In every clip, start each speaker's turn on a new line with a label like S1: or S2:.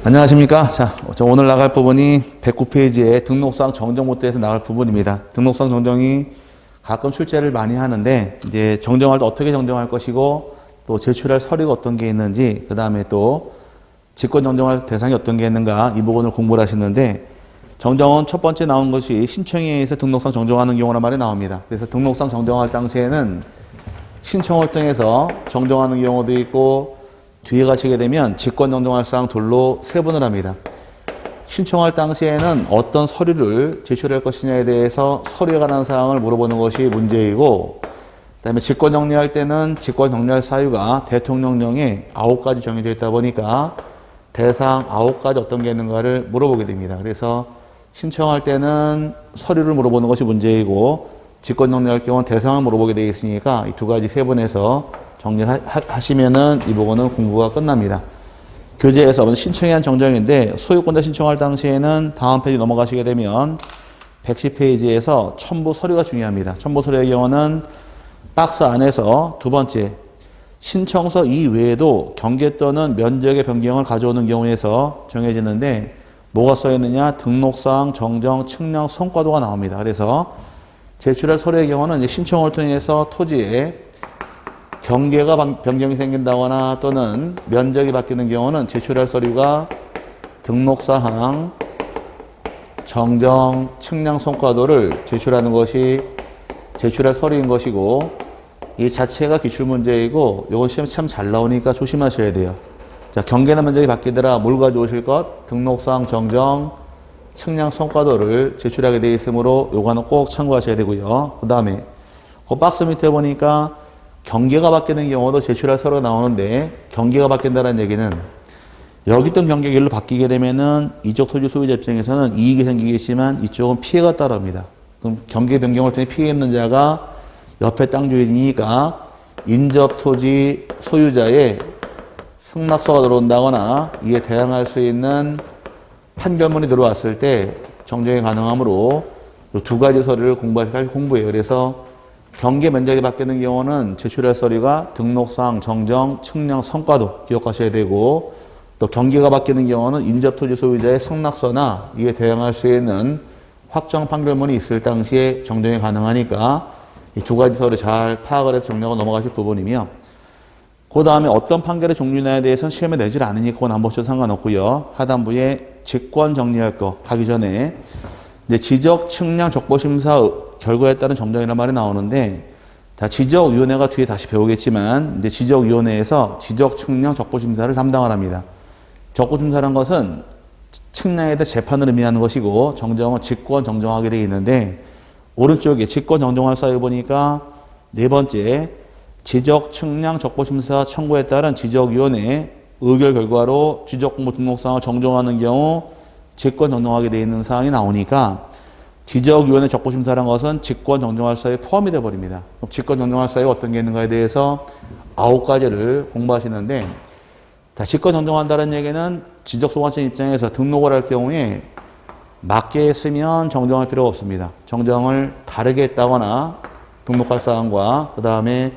S1: 안녕하십니까. 자, 저 오늘 나갈 부분이 109페이지의 등록사항 정정 모드에서 나갈 부분입니다. 등록사항 정정이 가끔 출제를 많이 하는데, 이제 정정할 때 어떻게 정정할 것이고, 또 제출할 서류가 어떤 게 있는지, 그 다음에 또 직권 정정할 대상이 어떤 게 있는가, 이 부분을 공부를 하시는데, 정정은 첫 번째 나온 것이 신청에 의해서 등록상 정정하는 경우란 말이 나옵니다. 그래서 등록상 정정할 당시에는 신청을 통해서 정정하는 경우도 있고, 뒤에 가시게 되면 직권 정정할 사항 둘로 세분을 합니다. 신청할 당시에는 어떤 서류를 제출할 것이냐에 대해서 서류에 관한 사항을 물어보는 것이 문제이고, 그 다음에 직권 정리할 때는 직권 정리할 사유가 대통령령에 9가지 정해져 있다 보니까 대상 9가지 어떤 게 있는가를 물어보게 됩니다. 그래서 신청할 때는 서류를 물어보는 것이 문제이고, 직권 정리할 경우는 대상을 물어보게 되어 있으니까 이 두 가지 세분해서 정리를 하시면은 이 부분은 공부가 끝납니다. 교재에서 신청에 대한 정정인데, 소유권자 신청할 당시에는 다음 페이지 넘어가시게 되면 110페이지에서 첨부 서류가 중요합니다. 첨부 서류의 경우는 박스 안에서 두 번째, 신청서 이외에도 경계 또는 면적의 변경을 가져오는 경우에서 정해지는데, 뭐가 써 있느냐? 등록사항, 정정, 측량, 성과도가 나옵니다. 그래서 제출할 서류의 경우는 이제 신청을 통해서 토지에 경계가 변경이 생긴다거나 또는 면적이 바뀌는 경우는 제출할 서류가 등록사항, 정정, 측량 성과도를 제출하는 것이 제출할 서류인 것이고, 이 자체가 기출문제이고, 이건 시험에 참 잘 나오니까 조심하셔야 돼요. 자, 경계나 면적이 바뀌더라. 뭘 가져오실 것? 등록사항, 정정, 측량 성과도를 제출하게 되어 있으므로 요거는 꼭 참고하셔야 되고요. 그 다음에 그 박스 밑에 보니까 경계가 바뀌는 경우도 제출할 서류가 나오는데, 경계가 바뀐다는 얘기는 여기 있던 경계가 일로 바뀌게 되면은 이쪽 토지 소유자 입장에서는 이익이 생기겠지만 이쪽은 피해가 따릅니다. 그럼 경계 변경을 통해 피해 있는 자가 옆에 땅 주인이니까 인접 토지 소유자의 승낙서가 들어온다거나 이에 대항할 수 있는 판결문이 들어왔을 때 정정이 가능하므로 이 두 가지 서류를 공부하실 공부해요. 그래서 경계 면적이 바뀌는 경우는 제출할 서류가 등록사항, 정정, 측량, 성과도 기억하셔야 되고, 또 경계가 바뀌는 경우는 인접토지 소유자의 승낙서나 이에 대응할 수 있는 확정 판결문이 있을 당시에 정정이 가능하니까 이 두 가지 서류 잘 파악을 해서 정리하고 넘어가실 부분이며, 그 다음에 어떤 판결의 종류냐에 대해서는 시험에 내질 않으니까 그건 안 보셔도 상관없고요. 하단부에 직권 정리할 거 하기 전에 이제 지적, 측량, 적보심사 결과에 따른 정정이라는 말이 나오는데, 다 지적위원회가 뒤에 다시 배우겠지만, 이제 지적위원회에서 지적, 측량, 적보심사를 담당을 합니다. 적보심사라는 것은 측량에 대해 재판을 의미하는 것이고, 정정은 직권 정정하게 되어 있는데, 오른쪽에 직권 정정할 사유 보니까 네 번째, 지적, 측량, 적보심사 청구에 따른 지적위원회 의결 결과로 지적공모 등록사항을 정정하는 경우 직권 정정하게 되어 있는 사항이 나오니까, 지적위원회 적보심사라는 것은 직권 정정할 사유에 포함이 되어 버립니다. 직권 정정할 사유가 어떤 게 있는가에 대해서 9가지를 공부하시는데, 직권 정정한다는 얘기는 지적소관청 입장에서 등록을 할 경우에 맞게 했으면 정정할 필요가 없습니다. 정정을 다르게 했다거나 등록할 사항과 그 다음에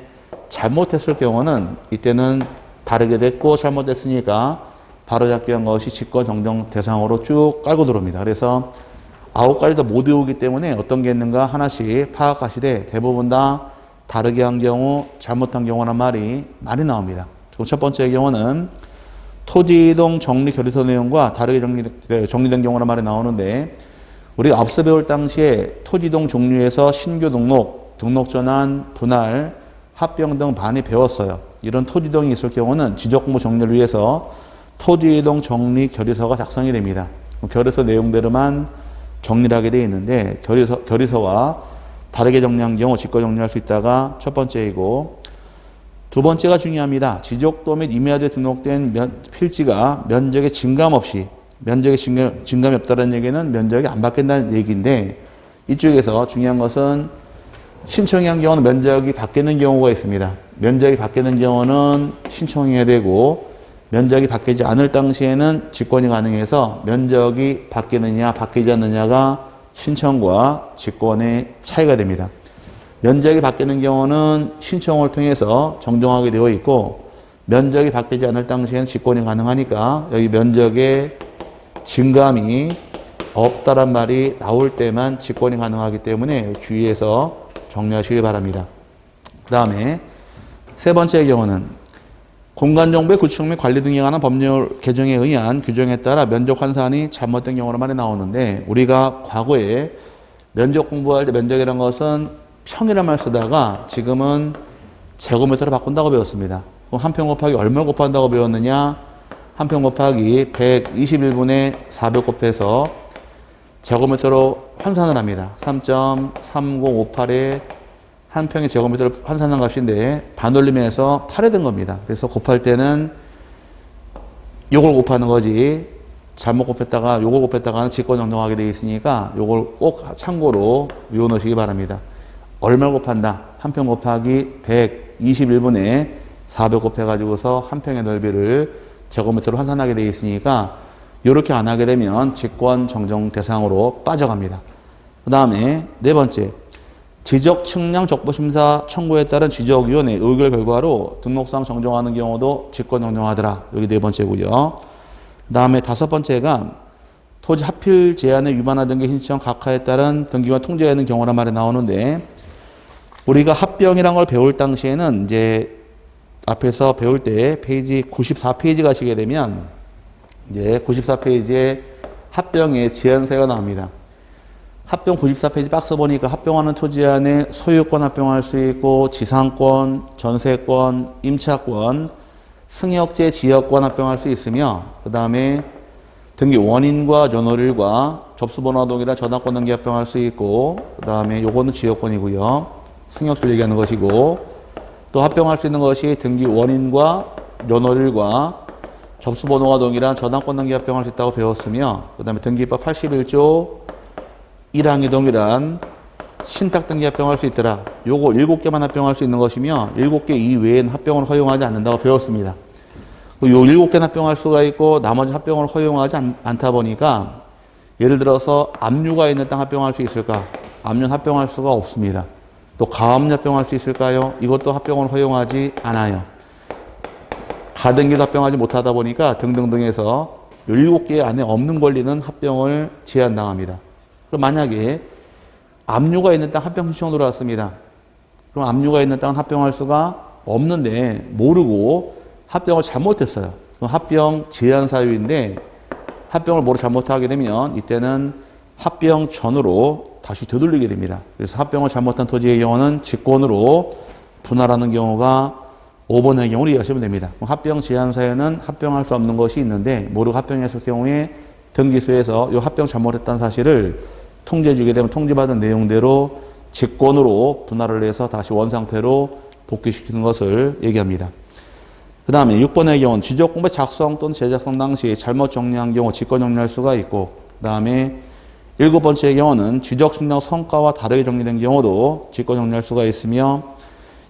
S1: 잘못했을 경우는 이때는 다르게 됐고 잘못됐으니까 바로잡기 한 것이 직권 정정 대상으로 쭉 깔고 들어옵니다. 그래서 9가지 다 못 외우기 때문에 어떤 게 있는가 하나씩 파악하시되, 대부분 다 다르게 한 경우, 잘못한 경우란 말이 많이 나옵니다. 첫 번째 경우는 토지이동 정리 결의서 내용과 다르게 정리된 경우란 말이 나오는데, 우리가 앞서 배울 당시에 토지이동 종류에서 신규 등록, 등록 전환, 분할, 합병 등 많이 배웠어요. 이런 토지이동이 있을 경우는 지적공모 정리를 위해서 토지이동 정리 결의서가 작성이 됩니다. 결의서 내용대로만 정리를 하게 되어 있는데, 결의서와 다르게 정리한 경우 직권 정리할 수 있다가 첫 번째이고, 두 번째가 중요합니다. 지적도 및 임야도에 등록된 필지가 면적에 증감 없이, 면적에 증감이 없다는 얘기는 면적이 안 바뀐다는 얘기인데, 이쪽에서 중요한 것은 신청이 한 경우는 면적이 바뀌는 경우가 있습니다. 면적이 바뀌는 경우는 신청해야 되고, 면적이 바뀌지 않을 당시에는 직권이 가능해서 면적이 바뀌느냐 바뀌지 않느냐가 신청과 직권의 차이가 됩니다. 면적이 바뀌는 경우는 신청을 통해서 정정하게 되어 있고, 면적이 바뀌지 않을 당시에는 직권이 가능하니까 여기 면적의 증감이 없다란 말이 나올 때만 직권이 가능하기 때문에 주의해서 정리하시기 바랍니다. 그 다음에 세 번째 경우는 공간정보의 구축 및 관리 등에 관한 법률 개정에 의한 규정에 따라 면적 환산이 잘못된 경우로 많이 나오는데 우리가 과거에 면적 공부할 때 면적이라는 것은 평이란 말 쓰다가 지금은 제곱미터로 바꾼다고 배웠습니다. 그럼 한 평 곱하기 얼마 곱한다고 배웠느냐? 한 평 곱하기 121분의 400 곱해서 제곱미터로 환산을 합니다. 3.3058에 한 평의 제곱미터를 환산한 값인데 반올림해서 8에 든 겁니다. 그래서 곱할 때는 요걸 곱하는 거지 잘못 곱했다가 요걸 곱했다가는 직권 정정하게 되어 있으니까 요걸 꼭 참고로 외워놓으시기 바랍니다. 얼마를 곱한다? 한 평 곱하기 121분의 400 곱해가지고서 한 평의 넓이를 제곱미터로 환산하게 되어 있으니까 이렇게 안 하게 되면 직권 정정 대상으로 빠져갑니다. 그 다음에 네 번째, 지적 측량 적부 심사 청구에 따른 지적위원회 의결 결과로 등록상 정정하는 경우도 직권 정정하더라. 여기 네 번째고요. 그 다음에 다섯 번째가 토지 합필 제한의 위반화 등기 신청 각하에 따른 등기관 통제가 있는 경우란 말이 나오는데 우리가 합병이란 걸 배울 당시에는 이제 앞에서 배울 때 페이지 94페이지 가시게 되면 이제 94페이지에 합병의 제한사유가 나옵니다. 합병 94페이지 박스 보니까 합병하는 토지 안에 소유권 합병할 수 있고 지상권, 전세권, 임차권, 승역제 지역권 합병할 수 있으며 그 다음에 등기 원인과 연월일과 접수번호 동일한 저당권 등기 합병할 수 있고 그 다음에 요거는 지역권이고요. 승역제 얘기하는 것이고 또 합병할 수 있는 것이 등기 원인과 연월일과 접수번호가 동일한 저당권 등기 합병할 수 있다고 배웠으며 그 다음에 등기법 81조 1항이 동일한 신탁 등기 합병할 수 있더라. 요거 7개만 합병할 수 있는 것이며 7개 이외엔 합병을 허용하지 않는다고 배웠습니다. 요 7개는 합병할 수가 있고 나머지 합병을 허용하지 않다 보니까 예를 들어서 압류가 있는 땅 합병할 수 있을까? 압류는 합병할 수가 없습니다. 또 가압류 합병할 수 있을까요? 이것도 합병을 허용하지 않아요. 가등기도 합병하지 못하다 보니까 등등등해서 7개 안에 없는 권리는 합병을 제한당합니다. 그럼 만약에 압류가 있는 땅 합병 신청 들어왔습니다. 그럼 압류가 있는 땅은 합병할 수가 없는데 모르고 합병을 잘못했어요. 그럼 합병 제한 사유인데 합병을 모르고 잘못하게 되면 이때는 합병 전으로 다시 되돌리게 됩니다. 그래서 합병을 잘못한 토지의 경우는 직권으로 분할하는 경우가 5번의 경우를 이해하시면 됩니다. 그럼 합병 제한 사유는 합병할 수 없는 것이 있는데 모르고 합병했을 경우에 등기소에서 이 합병 잘못했다는 사실을 통지해 주게 되면 통지받은 내용대로 직권으로 분할을 해서 다시 원상태로 복귀시키는 것을 얘기합니다. 그 다음에 6번의 경우는 지적공부 작성 또는 제작성 당시 잘못 정리한 경우 직권 정리할 수가 있고 그 다음에 7번째의 경우는 지적 측량 성과와 다르게 정리된 경우도 직권 정리할 수가 있으며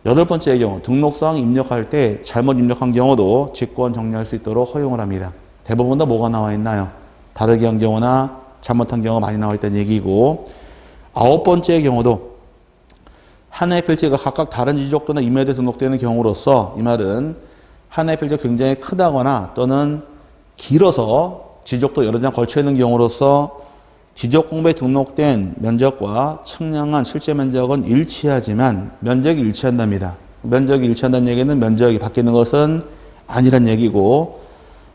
S1: 8번째의 경우 등록상 입력할 때 잘못 입력한 경우도 직권 정리할 수 있도록 허용을 합니다. 대부분 다 뭐가 나와 있나요? 다르게 한 경우나 잘못한 경우가 많이 나와 있다는 얘기고 9번째의 경우도 하나의 필지가 각각 다른 지적도나 임야에 등록되는 경우로서 이 말은 하나의 필지가 굉장히 크다거나 또는 길어서 지적도 여러 장 걸쳐 있는 경우로서 지적공부에 등록된 면적과 측량한 실제 면적은 일치하지만 면적이 일치한답니다. 면적이 일치한다는 얘기는 면적이 바뀌는 것은 아니란 얘기고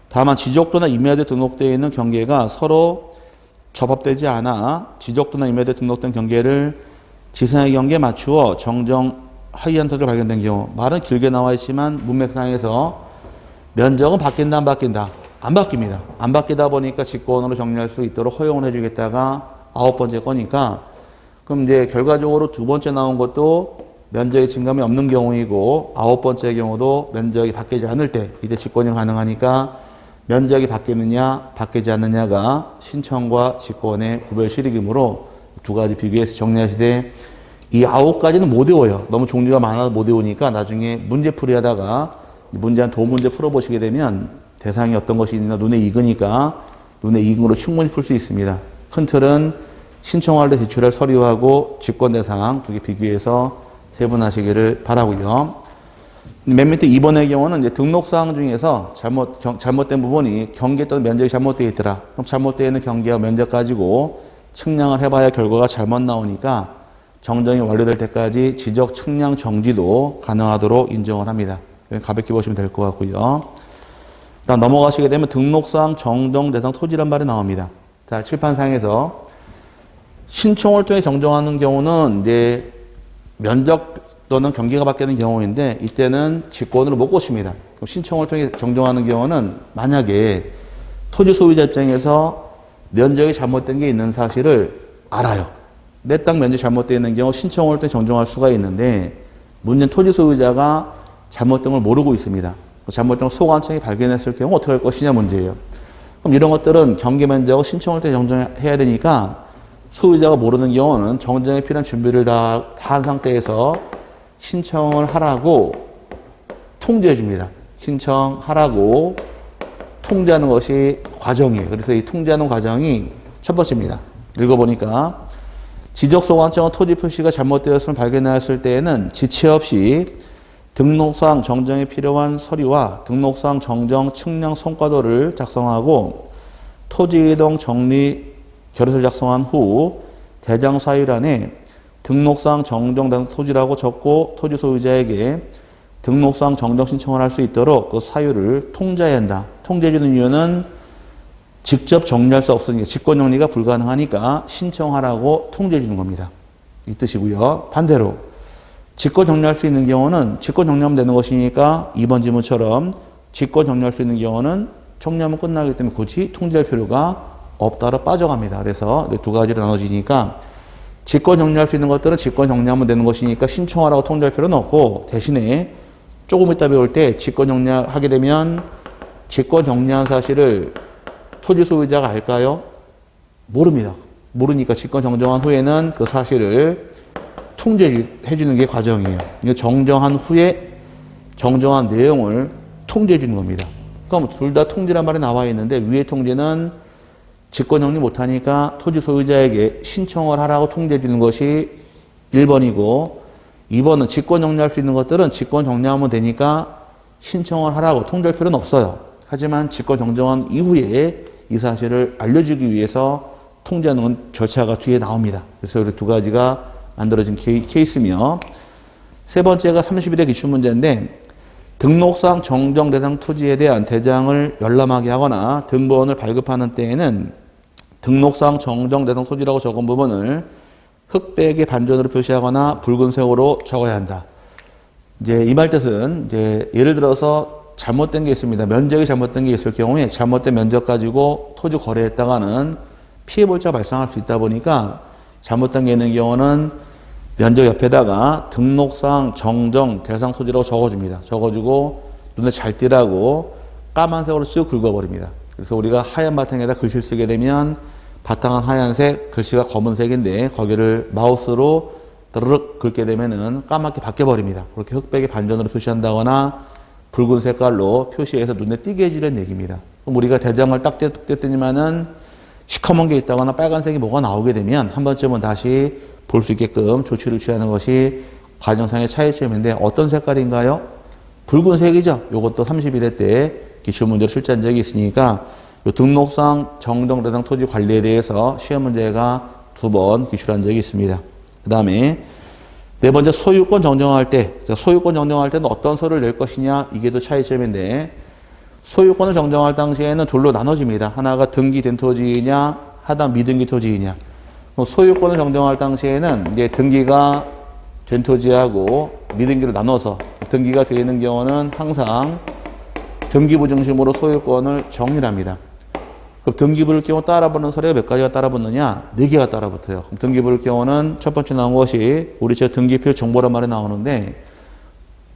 S1: 다만 지적도나 임야에 등록되어 있는 경계가 서로 접합되지 않아 지적도나 임야에 등록된 경계를 지상의 경계에 맞추어 정정 하위한 토지가 발견된 경우 말은 길게 나와 있지만 문맥상에서 면적은 바뀐다 안 바뀐다? 안 바뀝니다. 안 바뀌다 보니까 직권으로 정리할 수 있도록 허용을 해주겠다가 9번째 거니까 그럼 이제 결과적으로 두 번째 나온 것도 면적의 증감이 없는 경우이고 9번째 경우도 면적이 바뀌지 않을 때 이때 직권이 가능하니까 면적이 바뀌느냐 바뀌지 않느냐가 신청과 직권의 구별 실익이므로 두 가지 비교해서 정리하시되 이 9가지는 못 외워요. 너무 종류가 많아서 못 외우니까 나중에 문제풀이 하다가 문제 한 도문제 풀어보시게 되면 대상이 어떤 것이 있나 눈에 익으니까 눈에 익은 거로 충분히 풀 수 있습니다. 큰 틀은 신청할 때 제출할 서류하고 직권 대상 두 개 비교해서 세분하시기를 바라고요. 맨 밑에 2번의 경우는 이제 등록사항 중에서 잘못된 부분이 경계 또는 면적이 잘못되어 있더라. 그럼 잘못되어 있는 경계와 면적 가지고 측량을 해봐야 결과가 잘못 나오니까 정정이 완료될 때까지 지적 측량 정지도 가능하도록 인정을 합니다. 가볍게 보시면 될 것 같고요. 다음 넘어가시게 되면 등록사항 정정 대상 토지란 말이 나옵니다. 자, 칠판상에서 신청을 통해 정정하는 경우는 이제 면적 또는 경계가 바뀌는 경우인데 이때는 직권으로 못 고칩니다. 그럼 신청을 통해 정정하는 경우는 만약에 토지 소유자 입장에서 면적이 잘못된 게 있는 사실을 알아요. 내 땅 면적이 잘못되어 있는 경우 신청을 통해 정정할 수가 있는데 문제는 토지 소유자가 잘못된 걸 모르고 있습니다. 잘못된 걸 소관청이 발견했을 경우 어떻게 할 것이냐 문제예요. 그럼 이런 것들은 경계 면적을 신청을 통해 정정해야 되니까 소유자가 모르는 경우는 정정에 필요한 준비를 다 한 상태에서 신청을 하라고 통지해 줍니다. 신청하라고 통지하는 것이 과정이에요. 그래서 이 통지하는 과정이 첫 번째입니다. 읽어보니까 지적소관청은 토지 표시가 잘못되었음을 발견하였을 때에는 지체 없이 등록사항 정정에 필요한 서류와 등록사항 정정 측량 성과도를 작성하고 토지이동 정리 결의서를 작성한 후 대장 사유란에 등록사항 정정된 토지라고 적고 토지 소유자에게 등록사항 정정 신청을 할 수 있도록 그 사유를 통지해야 한다. 통지해주는 이유는 직접 정리할 수 없으니까 직권 정리가 불가능하니까 신청하라고 통지해주는 겁니다. 이 뜻이고요. 반대로 직권 정리할 수 있는 경우는 직권 정리하면 되는 것이니까 2번 지문처럼 직권 정리할 수 있는 경우는 정리하면 끝나기 때문에 굳이 통지할 필요가 없다로 빠져갑니다. 그래서 두 가지로 나눠지니까 직권 정리할 수 있는 것들은 직권 정리하면 되는 것이니까 신청하라고 통지할 필요는 없고 대신에 조금 이따 배울 때 직권 정리하게 되면 직권 정리한 사실을 토지 소유자가 알까요? 모릅니다. 모르니까 직권 정정한 후에는 그 사실을 통지해 주는 게 과정이에요. 정정한 후에 정정한 내용을 통지해 주는 겁니다. 그럼 둘 다 통지란 말이 나와 있는데 위의 통지는 직권 정리 못하니까 토지 소유자에게 신청을 하라고 통지해 주는 것이 1번이고 2번은 직권 정리할 수 있는 것들은 직권 정리하면 되니까 신청을 하라고 통지할 필요는 없어요. 하지만 직권 정정한 이후에 이 사실을 알려주기 위해서 통지하는 절차가 뒤에 나옵니다. 그래서 이 두 가지가 만들어진 케이스며 세 번째가 31회 기출문제인데 등록상 정정 대상 토지에 대한 대장을 열람하게 하거나 등본을 발급하는 때에는 등록상 정정 대상 토지라고 적은 부분을 흑백의 반전으로 표시하거나 붉은색으로 적어야 한다. 이제 이 말 뜻은 이제 예를 들어서 잘못된 게 있습니다. 면적이 잘못된 게 있을 경우에 잘못된 면적 가지고 토지 거래했다가는 피해볼자가 발생할 수 있다 보니까 잘못된 게 있는 경우는 면적 옆에다가 등록상 정정 대상 토지라고 적어줍니다. 적어주고 눈에 잘 띄라고 까만색으로 쭉 긁어버립니다. 그래서 우리가 하얀 바탕에다 글씨를 쓰게 되면 바탕은 하얀색, 글씨가 검은색인데 거기를 마우스로 드르륵 긁게 되면은 까맣게 바뀌어버립니다. 그렇게 흑백의 반전으로 표시한다거나 붉은 색깔로 표시해서 눈에 띄게 해주려는 얘기입니다. 그럼 우리가 대장을 딱 떼더니만은 시커먼 게 있다거나 빨간색이 뭐가 나오게 되면 한 번쯤은 다시 볼 수 있게끔 조치를 취하는 것이 과정상의 차이점인데 어떤 색깔인가요? 붉은색이죠. 이것도 31회 때 기출문제로 출제한 적이 있으니까 요 등록상 정정 대상 토지 관리에 대해서 시험 문제가 2번 기출한 적이 있습니다. 그 다음에 네 번째 소유권 정정할 때 소유권 정정할 때는 어떤 서류를 낼 것이냐 이게 또 차이점인데 소유권을 정정할 당시에는 둘로 나눠집니다. 하나가 등기된 토지이냐 하단 미등기 토지이냐. 소유권을 정정할 당시에는 이제 등기가 된 토지하고 미등기로 나눠서 등기가 되어 있는 경우는 항상 등기부 중심으로 소유권을 정리합니다. 그럼 등기부를 경우 따라붙는 서류가 몇 가지가 따라붙느냐? 4개가 따라붙어요. 그럼 등기부를 경우는 첫 번째 나온 것이 우리 저 등기필 정보란 말이 나오는데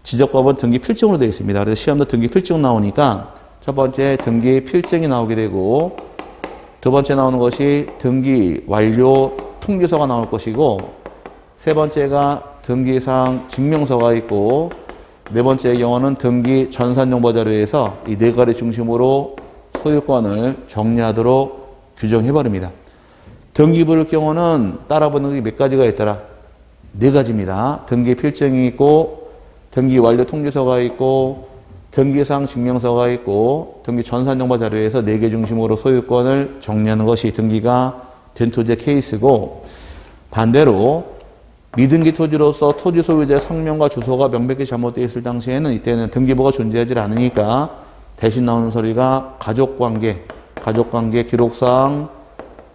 S1: 지적법은 등기필증으로 되어 있습니다. 그래서 시험도 등기필증 나오니까 첫 번째 등기필증이 나오게 되고 두 번째 나오는 것이 등기 완료 통지서가 나올 것이고 세 번째가 등기상 증명서가 있고 네 번째의 경우는 등기 전산정보자료에서 이 4가지 중심으로 소유권을 정리하도록 규정해버립니다. 등기부를 경우는 따라붙는 게 몇 가지가 있더라? 4가지입니다. 등기 필증이 있고 등기 완료 통지서가 있고 등기상 증명서가 있고 등기 전산정보 자료에서 4개 중심으로 소유권을 정리하는 것이 등기가 된 토지의 케이스고, 반대로 미등기 토지로서 토지 소유자의 성명과 주소가 명백히 잘못되어 있을 당시에는 이때는 등기부가 존재하지 않으니까 대신 나오는 서류가 가족관계 기록상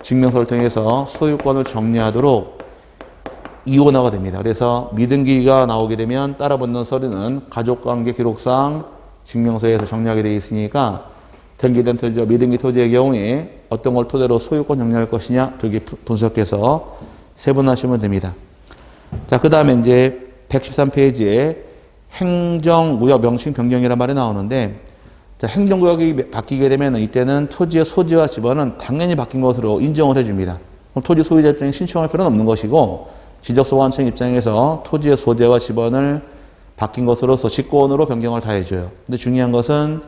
S1: 증명서를 통해서 소유권을 정리하도록 이원화가 됩니다. 그래서 미등기가 나오게 되면 따라붙는 서류는 가족관계 기록상 증명서에서 정리하게 되어 있으니까 등기된 토지와 미등기 토지의 경우에 어떤 걸 토대로 소유권 정리할 것이냐 이렇게 분석해서 세분화하시면 됩니다. 자, 그 다음에 이제 113페이지에 행정구역 명칭 변경이라는 말이 나오는데, 자, 행정구역이 바뀌게 되면 이때는 토지의 소지와 지번은 당연히 바뀐 것으로 인정을 해줍니다. 그럼 토지 소유자 입장에 신청할 필요는 없는 것이고, 지적소관청 입장에서 토지의 소재와 지번을 바뀐 것으로서 직권으로 변경을 다 해줘요. 근데 중요한 것은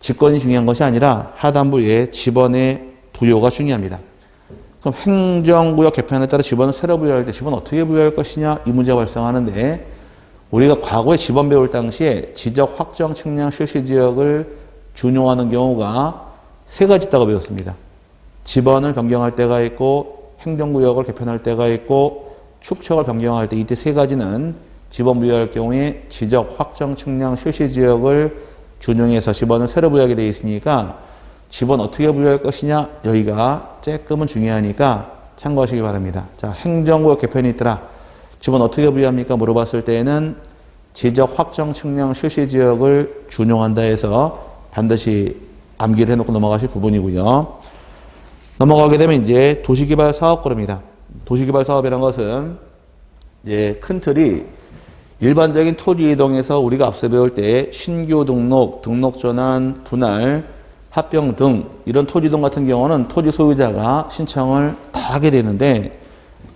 S1: 직권이 중요한 것이 아니라 하단부의 지번의 부여가 중요합니다. 그럼 행정구역 개편에 따라 지번을 새로 부여할 때 지번 어떻게 부여할 것이냐 이 문제가 발생하는데, 우리가 과거에 지번 배울 당시에 지적 확정 측량 실시 지역을 준용하는 경우가 3가지 있다고 배웠습니다. 지번을 변경할 때가 있고 행정구역을 개편할 때가 있고 축척을 변경할 때, 이때 3가지는 지번 부여할 경우에 지적 확정 측량 실시 지역을 준용해서 지번을 새로 부여하게 되어 있으니까 지번 어떻게 부여할 것이냐 여기가 조금은 중요하니까 참고하시기 바랍니다. 자, 행정구역 개편이 있더라. 지번 어떻게 부여합니까? 물어봤을 때에는 지적 확정 측량 실시 지역을 준용한다 해서 반드시 암기를 해놓고 넘어가실 부분이고요. 넘어가게 되면 이제 도시개발 사업권입니다. 도시개발 사업이라는 것은 이제 큰 틀이 일반적인 토지 이동에서 우리가 앞서 배울 때 신규 등록, 등록 전환, 분할, 합병 등 이런 토지 이동 같은 경우는 토지 소유자가 신청을 다 하게 되는데,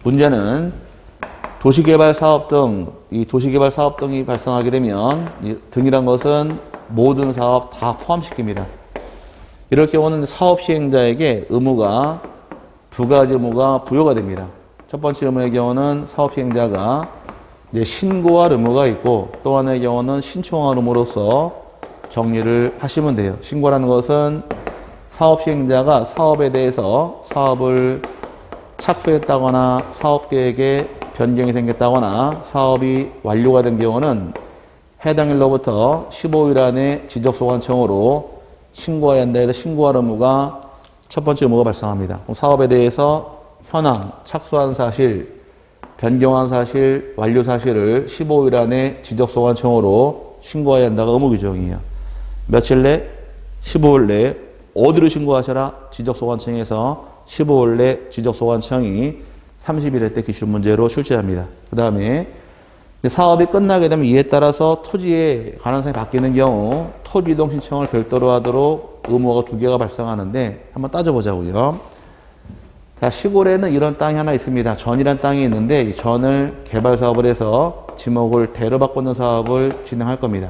S1: 문제는 도시개발 사업 등, 이 도시개발 사업 등이 발생하게 되면 이 등이란 것은 모든 사업 다 포함시킵니다. 이럴 경우는 사업 시행자에게 의무가 2가지 의무가 부여가 됩니다. 첫 번째 의무의 경우는 사업 시행자가 이제 신고할 의무가 있고, 또 하나의 경우는 신청할 의무로서 정리를 하시면 돼요. 신고라는 것은 사업 시행자가 사업에 대해서 사업을 착수했다거나 사업 계획에 변경이 생겼다거나 사업이 완료가 된 경우는 해당 일로부터 15일 안에 지적소관청으로 신고해야 한다 해서 신고할 의무가 첫 번째 의무가 발생합니다. 그럼 사업에 대해서 현황, 착수한 사실, 변경한 사실, 완료 사실을 15일 안에 지적소관청으로 신고해야 한다가 의무 규정이에요. 며칠 내? 15일 내에 어디로 신고하셔라? 지적소관청에서 15일 내 지적소관청이 30일 때 기출문제로 출제합니다. 그 다음에 사업이 끝나게 되면 이에 따라서 토지의 관한상이 바뀌는 경우 토지 이동 신청을 별도로 하도록 의무가 2개가 발생하는데 한번 따져보자고요. 자, 시골에는 이런 땅이 하나 있습니다. 전이란 땅이 있는데 이 전을 개발 사업을 해서 지목을 대로 바꾸는 사업을 진행할 겁니다.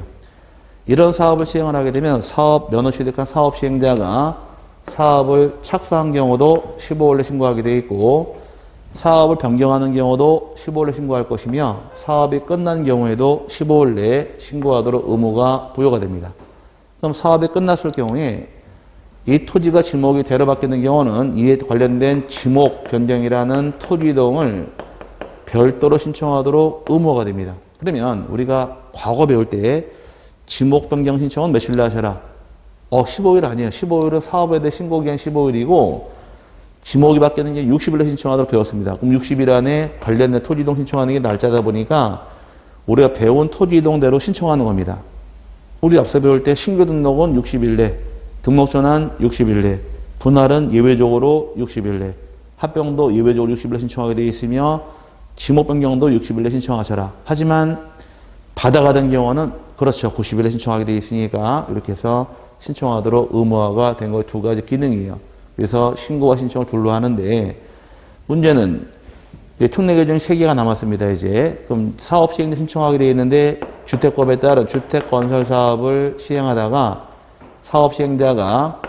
S1: 이런 사업을 시행을 하게 되면 사업 면허 취득한 사업 시행자가 사업을 착수한 경우도 15일에 신고하게 되어 있고, 사업을 변경하는 경우도 15일에 신고할 것이며, 사업이 끝난 경우에도 15일 내에 신고하도록 의무가 부여가 됩니다. 그럼 사업이 끝났을 경우에 이 토지가 지목이 대로 바뀌는 경우는 이에 관련된 지목 변경이라는 토지 이동을 별도로 신청하도록 의무가 됩니다. 그러면 우리가 과거 배울 때 지목 변경 신청은 며칠 날 하셔라? 15일 아니에요. 15일은 사업에 대해 신고기한 15일이고 지목이 바뀌는 게 60일에 신청하도록 배웠습니다. 그럼 60일 안에 관련된 토지 이동 신청하는 게 날짜다 보니까 우리가 배운 토지 이동대로 신청하는 겁니다. 우리 앞서 배울 때 신규 등록은 60일 내, 등록 전환 60일 내, 분할은 예외적으로 60일 내, 합병도 예외적으로 60일 내 신청하게 되어 있으며 지목 변경도 60일 내 신청하셔라. 하지만 받아가는 경우는 그렇죠. 90일 내 신청하게 되어 있으니까 이렇게 해서 신청하도록 의무화가 된 거 2가지 기능이에요. 그래서 신고와 신청을 둘로 하는데, 문제는 특례 규정이 3개가 남았습니다. 이제 그럼 사업 시행자 신청하게 되어 있는데 주택법에 따른 주택 건설 사업을 시행하다가 사업 시행자가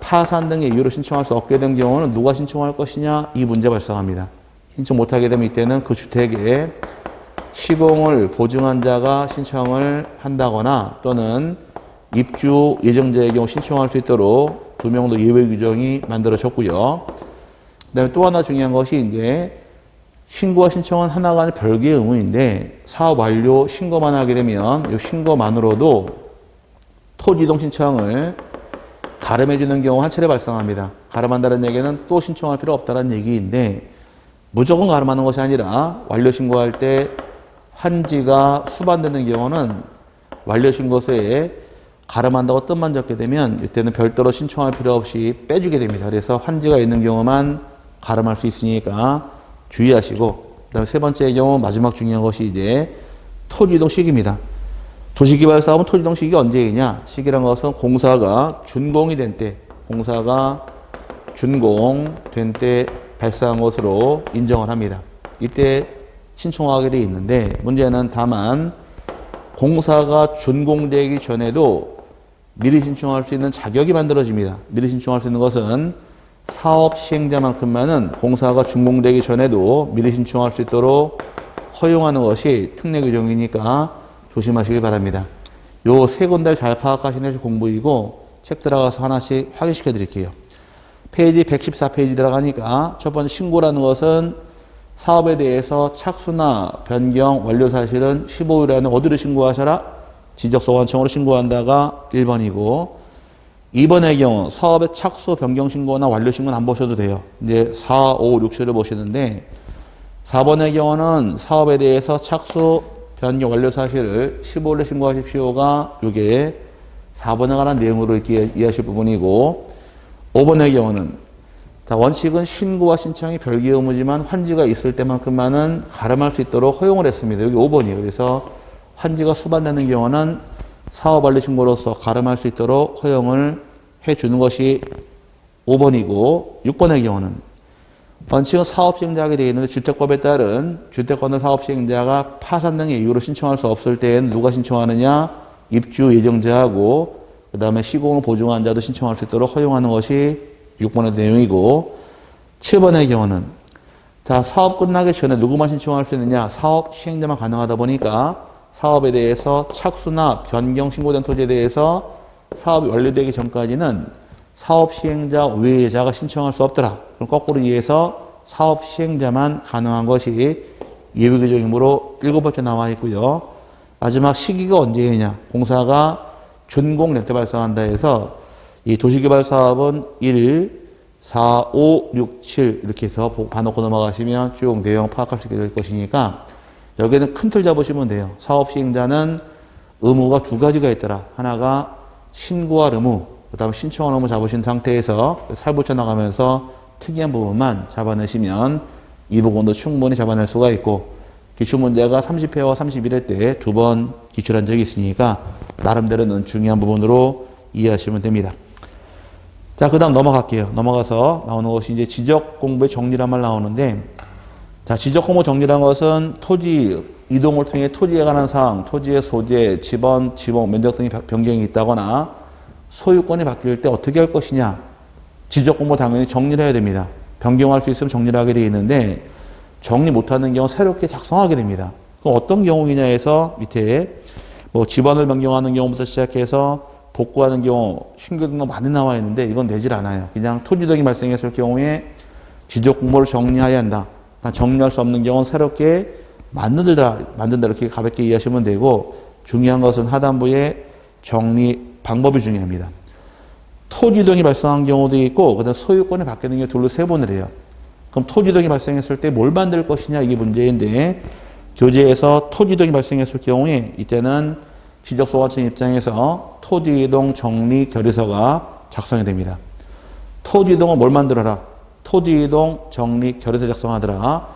S1: 파산 등의 이유로 신청할 수 없게 된 경우는 누가 신청할 것이냐 이 문제 발생합니다. 신청 못하게 되면 이때는 그 주택에 시공을 보증한 자가 신청을 한다거나 또는 입주 예정자의 경우 신청할 수 있도록 2명도 예외 규정이 만들어졌고요. 그다음에 또 하나 중요한 것이 이제 신고와 신청은 하나가 아닌 별개의 의무인데 사업 완료 신고만 하게 되면 이 신고만으로도 토지 이동 신청을 가름해 주는 경우가 한 차례 발생합니다. 가름한다는 얘기는 또 신청할 필요 없다는 얘기인데 무조건 가름하는 것이 아니라 완료 신고할 때 환지가 수반되는 경우는 완료 신고서에 가름한다고 뜻만 적게 되면 이때는 별도로 신청할 필요 없이 빼주게 됩니다. 그래서 환지가 있는 경우만 가름할 수 있으니까 주의하시고, 그다음에 세 번째 경우 마지막 중요한 것이 이제 토지 이동 시기입니다. 도시개발 사업은 토지 이동 시기가 언제이냐? 시기란 것은 공사가 준공이 된 때, 공사가 준공된 때 발생한 것으로 인정을 합니다. 이때 신청하게 돼 있는데 문제는 다만 공사가 준공되기 전에도 미리 신청할 수 있는 자격이 만들어집니다. 미리 신청할 수 있는 것은 사업 시행자만큼만은 공사가 준공되기 전에도 미리 신청할 수 있도록 허용하는 것이 특례 규정이니까 조심하시기 바랍니다. 요 세 군데를 잘 파악하시는 것이 공부이고 책 들어가서 하나씩 확인시켜 드릴게요. 페이지 114페이지 들어가니까 첫 번째 신고라는 것은 사업에 대해서 착수나 변경 완료 사실은 15일 안에 어디를 신고하셔라? 지적소관청으로 신고한다가 1번이고 2번의 경우 사업의 착수 변경 신고나 완료 신고는 안 보셔도 돼요. 이제 4, 5, 6, 7을 보시는데 4번의 경우는 사업에 대해서 착수 변경 완료 사실을 15일에 신고하십시오가 이게 4번에 관한 내용으로 이렇게 이해하실 부분이고 5번의 경우는 자, 원칙은 신고와 신청이 별개 의무지만 환지가 있을 때만큼만은 가름할 수 있도록 허용을 했습니다. 여기 5번이에요. 그래서 환지가 수반되는 경우는 사업 완료 신고로서 가름할 수 있도록 허용을 해주는 것이 5번이고 6번의 경우는 원칙은 사업 시행자가 되어 있는데 주택법에 따른 주택권을 사업 시행자가 파산 등의 이유로 신청할 수 없을 때에는 누가 신청하느냐? 입주 예정자하고 그 다음에 시공을 보증한 자도 신청할 수 있도록 허용하는 것이 6번의 내용이고 7번의 경우는 자 사업 끝나기 전에 누구만 신청할 수 있느냐? 사업 시행자만 가능하다 보니까 사업에 대해서 착수나 변경 신고된 토지에 대해서 사업이 완료되기 전까지는 사업 시행자 외자가 신청할 수 없더라. 그럼 거꾸로 이해해서 사업 시행자만 가능한 것이 예외 규정이므로 7번째 나와 있고요. 마지막 시기가 언제이냐? 공사가 준공될 때 발생한다 해서 이 도시개발 사업은 1, 4, 5, 6, 7 이렇게 해서 봐놓고 넘어가시면 쭉 내용 파악할 수 있게 될 것이니까 여기는 큰 틀 잡으시면 돼요. 사업 시행자는 의무가 두 가지가 있더라. 하나가 신고할 의무, 그 다음에 신청할 의무 잡으신 상태에서 살붙여 나가면서 특이한 부분만 잡아내시면 이 부분도 충분히 잡아낼 수가 있고 기출문제가 30회와 31회 때 두 번 기출한 적이 있으니까 나름대로는 중요한 부분으로 이해하시면 됩니다. 자, 그 다음 넘어갈게요. 넘어가서 나오는 것이 이제 지적 공부의 정리란 말 나오는데 자, 지적 공부 정리란 것은 토지 이동을 통해 토지에 관한 사항, 토지의 소재, 지번, 지목, 면적 등의 변경이 있다거나 소유권이 바뀔 때 어떻게 할 것이냐. 지적 공부 당연히 정리를 해야 됩니다. 변경할 수 있으면 정리를 하게 되어 있는데 정리 못하는 경우 새롭게 작성하게 됩니다. 그럼 어떤 경우이냐 해서 밑에 뭐 지번을 변경하는 경우부터 시작해서 복구하는 경우 신규 등록 많이 나와 있는데 이건 내질 않아요. 그냥 토지 등이 발생했을 경우에 지적 공부를 정리해야 한다. 정리할 수 없는 경우는 새롭게 만든다 이렇게 가볍게 이해하시면 되고 중요한 것은 하단부의 정리 방법이 중요합니다. 토지 이동이 발생한 경우도 있고 그다음 소유권이 바뀌는 경우 둘로 세분을 해요. 그럼 토지 이동이 발생했을 때 뭘 만들 것이냐 이게 문제인데 교재에서 토지 이동이 발생했을 경우에 이때는 지적소관청 입장에서 토지 이동 정리 결의서가 작성이 됩니다. 토지 이동은 뭘 만들어라? 토지 이동 정리 결의서 작성하더라.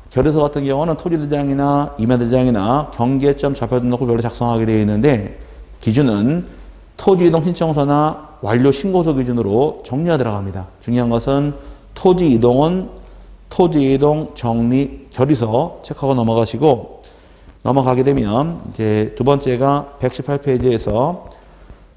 S1: 결의서 같은 경우는 토지대장이나 임야대장이나 경계점 좌표 등록을 별로 작성하게 되어 있는데 기준은 토지 이동 신청서나 완료 신고서 기준으로 정리가 들어갑니다. 중요한 것은 토지 이동은 토지 이동 정리 결의서 체크하고 넘어가시고 넘어가게 되면 이제 두 번째가 118페이지에서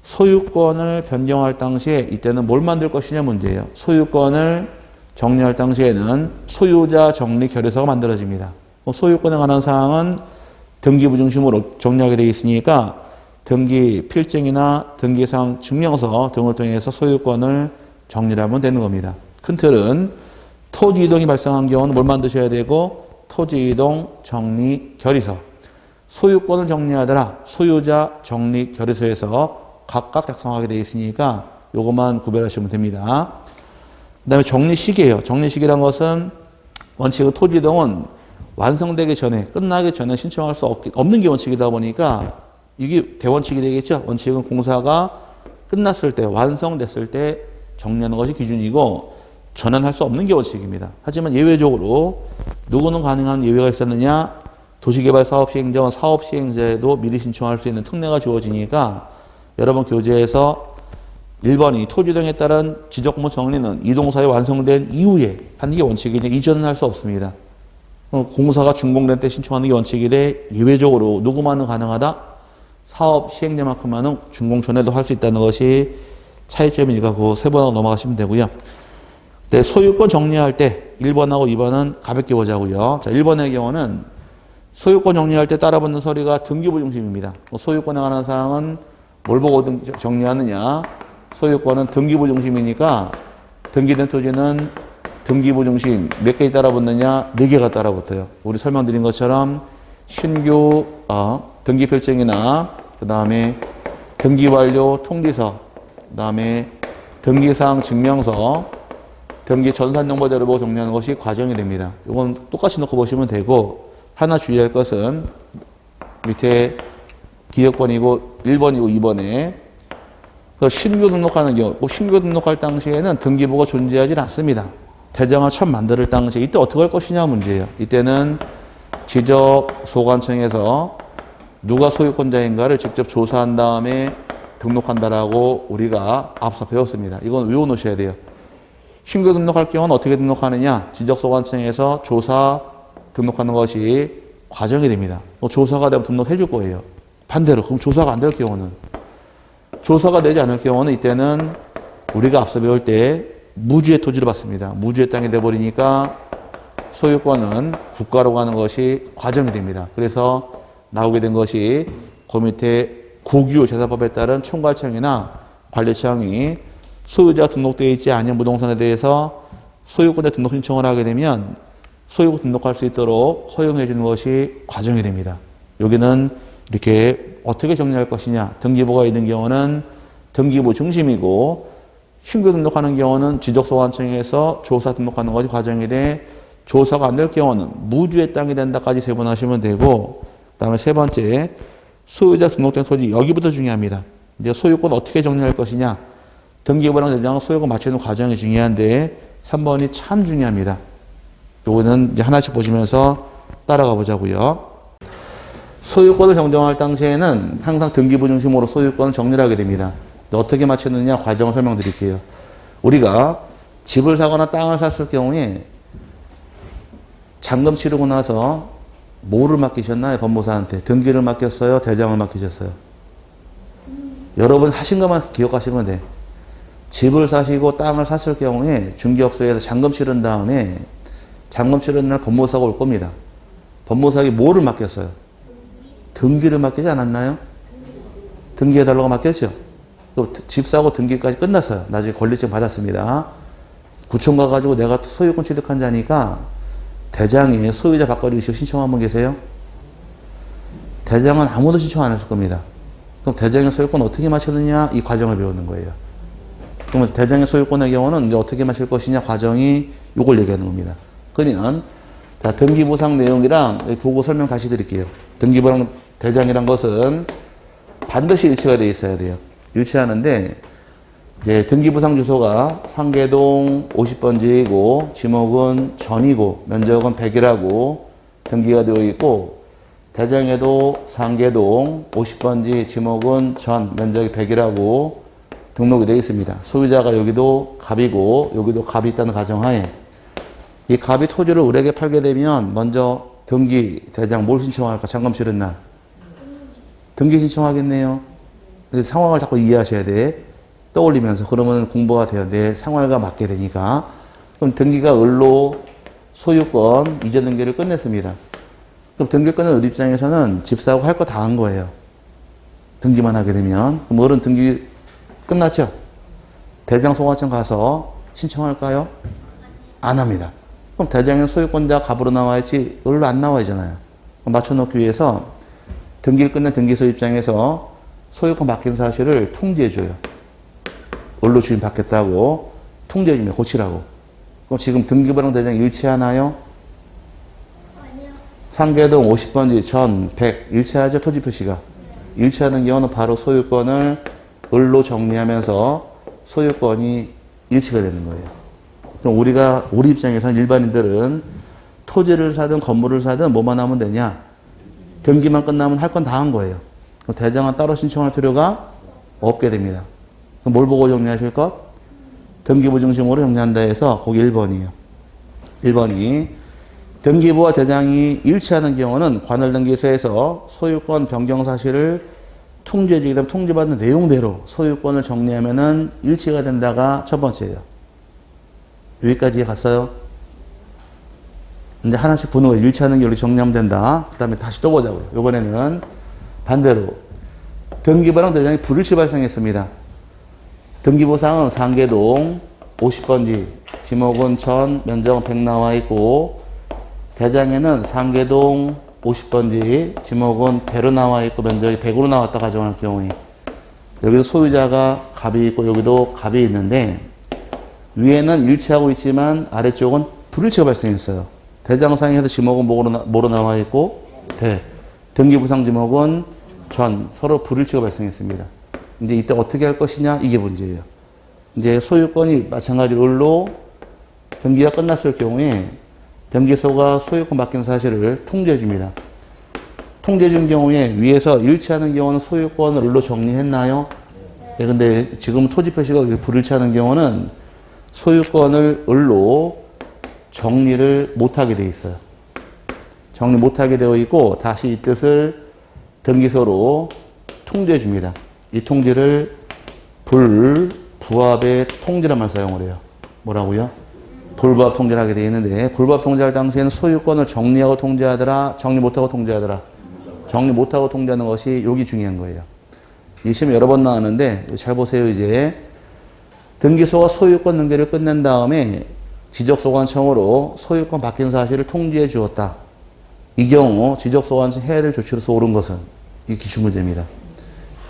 S1: 소유권을 변경할 당시에 이때는 뭘 만들 것이냐 문제예요. 소유권을 정리할 당시에는 소유자 정리 결의서가 만들어집니다. 소유권에 관한 사항은 등기부 중심으로 정리하게 되어 있으니까 등기 필증이나 등기상 증명서 등을 통해서 소유권을 정리하면 되는 겁니다. 큰 틀은 토지 이동이 발생한 경우는 뭘 만드셔야 되고 토지 이동 정리 결의서, 소유권을 정리하더라 소유자 정리 결의서에서 각각 작성하게 되어 있으니까 요것만 구별하시면 됩니다. 그 다음에 정리시기예요. 정리시기란 것은 원칙은 토지 이동은 완성되기 전에, 끝나기 전에 신청할 수 없는 게 원칙이다 보니까 이게 대원칙이 되겠죠. 원칙은 공사가 끝났을 때, 완성됐을 때 정리하는 것이 기준이고 전환할 수 없는 게 원칙입니다. 하지만 예외적으로 누구는 가능한 예외가 있었느냐? 도시개발사업시행자와 사업시행자에도 미리 신청할 수 있는 특례가 주어지니까 여러분 교재에서 1번이 토지 이동에 따른 지적무 정리는 이동사에 완성된 이후에 하는 게 원칙이냐, 이전은 할 수 없습니다. 공사가 준공된 때 신청하는 게 원칙이래. 예외적으로 누구만은 가능하다? 사업 시행자만큼만은 준공 전에도 할 수 있다는 것이 차이점이니까 그 세 번하고 넘어가시면 되고요. 네, 소유권 정리할 때 1번하고 2번은 가볍게 보자고요. 자, 1번의 경우는 소유권 정리할 때 따라붙는 서류가 등기부 중심입니다. 소유권에 관한 사항은 뭘 보고 정리하느냐? 소유권은 등기부 중심이니까 등기된 토지는 등기부 중심 몇 개에 따라붙느냐? 4개가 따라붙어요. 우리 설명드린 것처럼 신규 등기 필증이나 그 다음에 등기 완료 통지서, 그 다음에 등기사항 증명서, 등기 전산정보자료 보고 정리하는 것이 과정이 됩니다. 이건 똑같이 넣고 보시면 되고, 하나 주의할 것은 밑에 기억번이고 1번이고 2번에 신규 등록하는 경우, 신규 등록할 당시에는 등기부가 존재하지 않습니다. 대장을 처음 만들 당시에 이때 어떻게 할 것이냐 문제예요. 이때는 지적소관청에서 누가 소유권자인가를 직접 조사한 다음에 등록한다라고 우리가 앞서 배웠습니다. 이건 외워놓으셔야 돼요. 신규 등록할 경우는 어떻게 등록하느냐? 지적소관청에서 조사 등록하는 것이 과정이 됩니다. 조사가 되면 등록해 줄 거예요. 반대로 그럼 조사가 안 될 경우는, 조사가 되지 않을 경우는 이때는 우리가 앞서 배울 때 무주의 토지를 받습니다. 무주의 땅이 돼버리니까 소유권은 국가로 가는 것이 과정이 됩니다. 그래서 나오게 된 것이 그 밑에 국유재산법에 따른 총괄청이나 관리청이 소유자 등록되어 있지 않은 부동산에 대해서 소유권자 등록 신청을 하게 되면 소유권 등록할 수 있도록 허용해 주는 것이 과정이 됩니다. 여기는 이렇게 어떻게 정리할 것이냐. 등기부가 있는 경우는 등기부 중심이고, 신규 등록하는 경우는 지적소관청에서 조사 등록하는 것이 과정이 돼, 조사가 안 될 경우는 무주의 땅이 된다까지 세분하시면 되고, 그 다음에 세 번째, 소유자 등록된 토지, 여기부터 중요합니다. 이제 소유권 어떻게 정리할 것이냐. 등기부랑 대장은 소유권 맞추는 과정이 중요한데, 3번이 참 중요합니다. 요거는 이제 하나씩 보시면서 따라가 보자고요. 소유권을 정정할 당시에는 항상 등기부 중심으로 소유권을 정리를 하게 됩니다. 어떻게 맞추느냐 과정을 설명드릴게요. 우리가 집을 사거나 땅을 샀을 경우에 잔금 치르고 나서 뭐를 맡기셨나요? 법무사한테. 등기를 맡겼어요? 대장을 맡기셨어요? 여러분 하신 것만 기억하시면 돼. 집을 사시고 땅을 샀을 경우에 중개업소에서 잔금 치른 다음에 잔금 치른 날 법무사가 올 겁니다. 법무사에게 뭐를 맡겼어요? 등기를 맡기지 않았나요? 등기해달라고 맡겼죠? 집 사고 등기까지 끝났어요. 나중에 권리증 받았습니다. 구청 가가지고 내가 소유권 취득한 자니까 대장에 소유자 바꿔 의식 신청 한번 계세요? 대장은 아무도 신청 안 했을 겁니다. 그럼 대장의 소유권 어떻게 마셨느냐? 이 과정을 배우는 거예요. 그러면 대장의 소유권의 경우는 이제 어떻게 마실 것이냐 과정이 이걸 얘기하는 겁니다. 그러면 자, 등기부상 내용이랑 보고 설명 다시 드릴게요. 등기부랑 대장이란 것은 반드시 일치가 되어 있어야 돼요. 일치하는데 이제 등기부상 주소가 상계동 50번지이고 지목은 전이고 면적은 100이라고 등기가 되어 있고, 대장에도 상계동 50번지 지목은 전 면적이 100이라고 등록이 되어 있습니다. 소유자가 여기도 갑이고 여기도 갑이 있다는 가정하에 이 갑이 토지를 을에게 팔게 되면 먼저 등기, 대장 뭘 신청할까? 잔금 치른 날. 등기 신청하겠네요. 상황을 자꾸 이해하셔야 돼. 떠올리면서. 그러면 공부가 돼요. 내 생활과 맞게 되니까. 그럼 등기가 을로 소유권 이전 등기를 끝냈습니다. 그럼 등기 끊는 을 입장에서는 집사하고 할 거 다 한 거예요. 등기만 하게 되면. 그럼 어른 등기 끝났죠? 대장소관청 가서 신청할까요? 안 합니다. 그럼 대장의 소유권자 갑으로 나와야지 을로 안 나와야잖아요. 맞춰놓기 위해서 등기를 끝낸 등기소 입장에서 소유권 바뀐 사실을 통지해줘요. 을로 주인 받겠다고 통지해주면 고치라고. 그럼 지금 등기부랑 대장이 일치하나요?
S2: 아니요.
S1: 상계동 50번지 전 100 일치하죠? 토지표시가. 일치하는 경우는 바로 소유권을 을로 정리하면서 소유권이 일치가 되는 거예요. 그럼 우리 입장에서는 일반인들은 토지를 사든 건물을 사든 뭐만 하면 되냐? 등기만 끝나면 할 건 다 한 거예요. 그럼 대장은 따로 신청할 필요가 없게 됩니다. 그럼 뭘 보고 정리하실 것? 등기부 중심으로 정리한다 해서 거기 1번이에요. 1번이 등기부와 대장이 일치하는 경우는 관할등기소에서 소유권 변경 사실을 통지해주기 때문에 통지받는 내용대로 소유권을 정리하면은 일치가 된다가 첫 번째예요. 여기까지 갔어요? 이제 하나씩 보는 거 일치하는 게 우리 정리하면 된다. 그 다음에 다시 또 보자고요. 이번에는 반대로 등기부랑 대장이 불일치 발생했습니다. 등기부상은 상계동 50번지 지목은 전 면적은 100 나와 있고 대장에는 상계동 50번지 지목은 배로 나와 있고 면적이 100으로 나왔다 가정할 경우에 여기도 소유자가 갑이 있고 여기도 갑이 있는데 위에는 일치하고 있지만 아래쪽은 불일치가 발생했어요. 대장상에서 지목은 뭐로 나와 있고 등기부상 지목은 전 서로 불일치가 발생했습니다. 이제 이때 어떻게 할 것이냐 이게 문제예요. 이제 소유권이 마찬가지로 을로 등기가 끝났을 경우에 등기소가 소유권 바뀐 사실을 통지해 줍니다. 통지해 준 경우에 위에서 일치하는 경우는 소유권을 을로 정리했나요? 네, 근데 지금 토지 표시가 불일치하는 경우는 소유권을 을로 정리를 못하게 돼 있어요. 정리 못하게 되어 있고 다시 이 뜻을 등기소로 통지해 줍니다. 이 통지를 불부합의 통지란 말 사용을 해요. 뭐라고요? 불부합 통지를 하게 되어 있는데 불부합 통지할 당시에는 소유권을 정리하고 통지하더라, 정리 못하고 통지하더라. 정리 못하고 통지하는 것이 여기 중요한 거예요. 이 시험 여러 번 나왔는데 잘 보세요. 이제 등기소가 소유권 등기를 끝낸 다음에 지적소관청으로 소유권 바뀐 사실을 통지해 주었다. 이 경우 지적소관청 해야 될 조치로서 옳은 것은 이 기출문제입니다.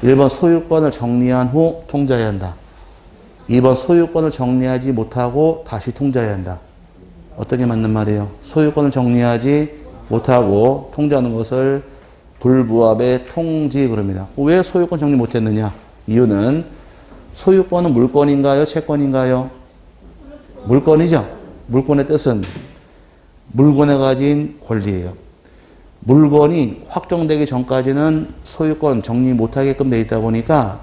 S1: 1번 소유권을 정리한 후 통지해야 한다. 2번 소유권을 정리하지 못하고 다시 통지해야 한다. 어떤 게 맞는 말이에요? 소유권을 정리하지 못하고 통지하는 것을 불부합의 통지 그럽니다. 왜 소유권 정리 못했느냐? 이유는 소유권은 물권인가요? 채권인가요? 물권이죠. 물권의 뜻은 물건에 가진 권리예요. 물건이 확정되기 전까지는 소유권 정리 못하게끔 돼 있다 보니까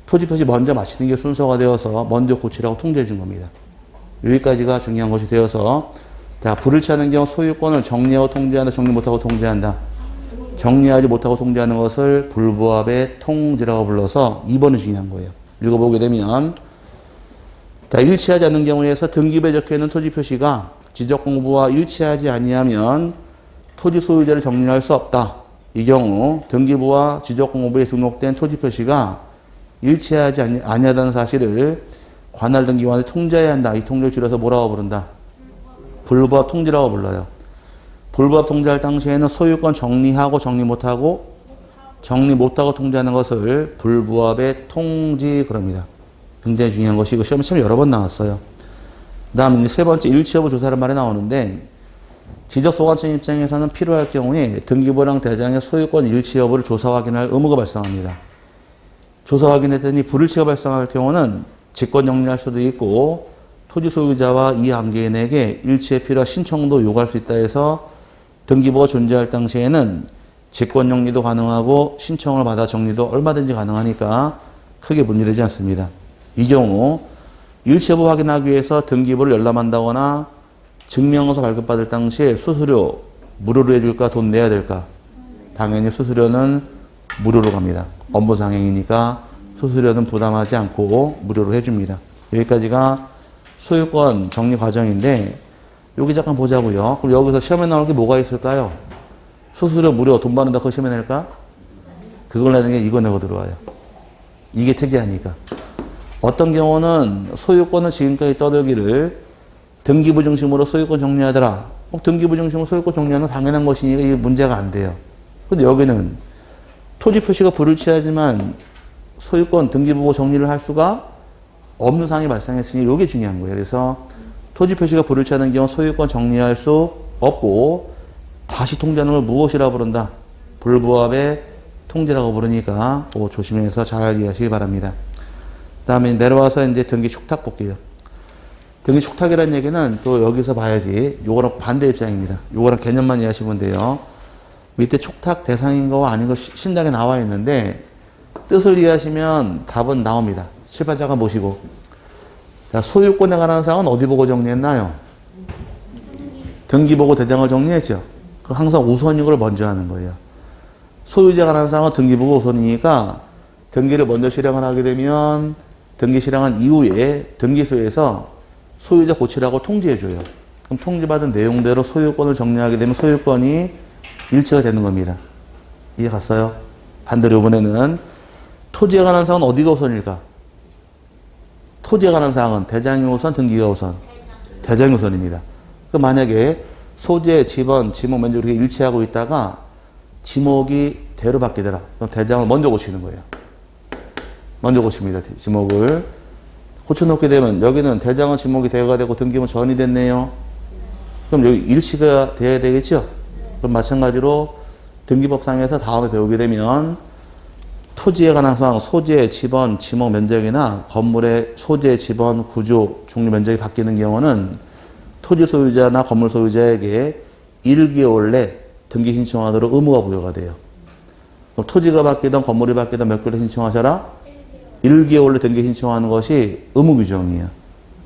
S1: 토지표시 먼저 마치는 게 순서가 되어서 먼저 고치라고 통지해 준 겁니다. 여기까지가 중요한 것이 되어서 자, 불일치하는 경우 소유권을 정리하고 통지한다, 정리 못하고 통지한다. 정리하지 못하고 통지하는 것을 불부합의 통지라고 불러서 2번이 중요한 거예요. 읽어보게 되면 자, 일치하지 않는 경우에서 등기부에 적혀있는 토지표시가 지적공부와 일치하지 아니하면 토지 소유자를 정리할 수 없다. 이 경우 등기부와 지적공부에 등록된 토지표시가 일치하지 아니하다는 사실을 관할등기관에 통지해야 한다. 이 통지를 줄여서 뭐라고 부른다? 불부합 통지라고 불러요. 불부합 통지할 당시에는 소유권 정리하고 정리 못하고 통지하는 것을 불부합의 통지 그럽니다. 굉장히 중요한 것이고 시험에 참 여러 번 나왔어요. 그 다음에 세 번째 일치 여부 조사란 말이 나오는데 지적소관청 입장에서는 필요할 경우에 등기부랑 대장의 소유권 일치 여부를 조사 확인할 의무가 발생합니다. 조사 확인했더니 불일치가 발생할 경우는 직권 정리할 수도 있고 토지 소유자와 이항계인에게 일치에 필요한 신청도 요구할 수 있다 해서 등기부가 존재할 당시에는 직권 정리도 가능하고 신청을 받아 정리도 얼마든지 가능하니까 크게 문제되지 않습니다. 이 경우 일치 여부 확인하기 위해서 등기부를 열람한다거나 증명서 발급받을 당시에 수수료 무료로 해줄까 돈 내야 될까? 당연히 수수료는 무료로 갑니다. 업무상행이니까 수수료는 부담하지 않고 무료로 해줍니다. 여기까지가 소유권 정리 과정인데 여기 잠깐 보자고요. 그럼 여기서 시험에 나올 게 뭐가 있을까요? 수수료 무료 돈 받는다 거시면 될까? 그걸 내는 게 이거 내고 들어와요. 이게 특이하니까. 어떤 경우는 소유권은 지금까지 떠들기를 등기부 중심으로 소유권 정리하더라. 등기부 중심으로 소유권 정리하는 건 당연한 것이니까 이게 문제가 안 돼요. 근데 여기는 토지 표시가 불일치하지만 소유권 등기부고 정리를 할 수가 없는 상황이 발생했으니 이게 중요한 거예요. 그래서 토지 표시가 불일치하는 경우 소유권 정리할 수 없고 다시 통제하는 걸 무엇이라고 부른다? 불부합의 통제라고 부르니까 그거 조심해서 잘 이해하시기 바랍니다. 그 다음에 내려와서 이제 등기 축탁 볼게요. 등기 축탁이라는 얘기는 또 여기서 봐야지. 요거랑 반대 입장입니다. 요거랑 개념만 이해하시면 돼요. 밑에 축탁 대상인 거와 아닌 거 신당에 나와 있는데 뜻을 이해하시면 답은 나옵니다. 실파자가 모시고. 자, 소유권에 관한 사항은 어디 보고 정리했나요? 등기 보고 대장을 정리했죠. 그 항상 우선인 걸 먼저 하는 거예요. 소유자에 관한 사항은 등기 보고 우선이니까 등기를 먼저 실행을 하게 되면 등기 실행한 이후에 등기소에서 소유자 고치라고 통지해줘요. 그럼 통지받은 내용대로 소유권을 정리하게 되면 소유권이 일치가 되는 겁니다. 이해 갔어요? 반대로 이번에는 토지에 관한 사항은 어디가 우선일까? 토지에 관한 사항은 대장이 우선, 등기가 우선? 대장이 우선입니다. 그 만약에 소재, 지번, 지목, 면적 이렇게 일치하고 있다가 지목이 대로 바뀌더라. 그럼 대장을 먼저 고치는 거예요. 먼저 고칩니다. 지목을. 고쳐놓게 되면 여기는 대장은 지목이 대가 되고 등기는 전이 됐네요. 그럼 여기 일치가 돼야 되겠죠? 그럼 마찬가지로 등기법상에서 다음에 배우게 되면 토지에 관한 사항, 소재, 지번, 지목 면적이나 건물의 소재, 지번, 구조, 종류 면적이 바뀌는 경우는 토지 소유자나 건물 소유자에게 1개월 내 등기 신청하도록 의무가 부여가 돼요. 그럼 토지가 바뀌든 건물이 바뀌든 몇 개월에 신청하셔라? 1개월 내 등기 신청하는 것이 의무 규정이에요.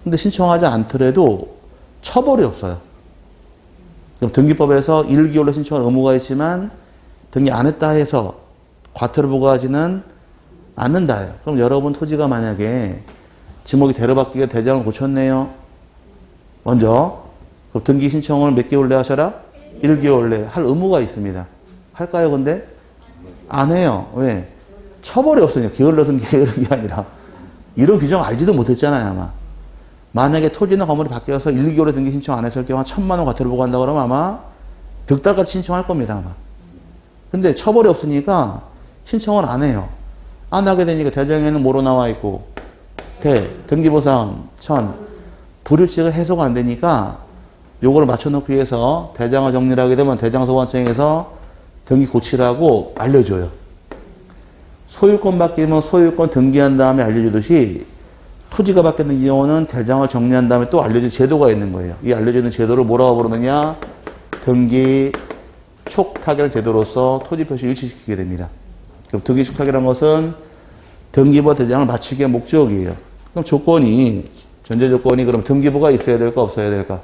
S1: 근데 신청하지 않더라도 처벌이 없어요. 그럼 등기법에서 1개월로 신청할 의무가 있지만 등기 안 했다 해서 과태료 부과하지는 않는다. 그럼 여러분 토지가 만약에 지목이 대로 바뀌게 대장을 고쳤네요. 먼저 그럼 등기 신청을 몇 개월 내 하셔라? 1개월 내 할 의무가 있습니다. 할까요 근데? 안 해요. 왜? 처벌이 없으니까. 게을러서 게으른 게 아니라 이런 규정 알지도 못했잖아요 아마. 만약에 토지나 건물이 바뀌어서 1, 2개월에 등기 신청 안 했을 경우 한 1,000만 원 과태료 부과한다 그러면 아마 득달같이 신청할 겁니다 아마. 근데 처벌이 없으니까 신청을 안 해요. 안 하게 되니까 대장에는 뭐로 나와 있고 등기보상 1,000 불일치가 해소가 안 되니까 요거를 맞춰놓기 위해서 대장을 정리를 하게 되면 대장소관청에서 등기 고치라고 알려줘요. 소유권 바뀌면 소유권 등기한 다음에 알려주듯이 토지가 바뀌는 경우는 대장을 정리한 다음에 또 알려주는 제도가 있는 거예요. 이 알려주는 제도를 뭐라고 부르느냐? 등기 촉탁이라는 제도로서 토지 표시 일치시키게 됩니다. 그럼 등기 촉탁이라는 것은 등기부와 대장을 맞추기 위한 목적이에요. 그럼 조건이, 전제 조건이 그럼 등기부가 있어야 될까 없어야 될까?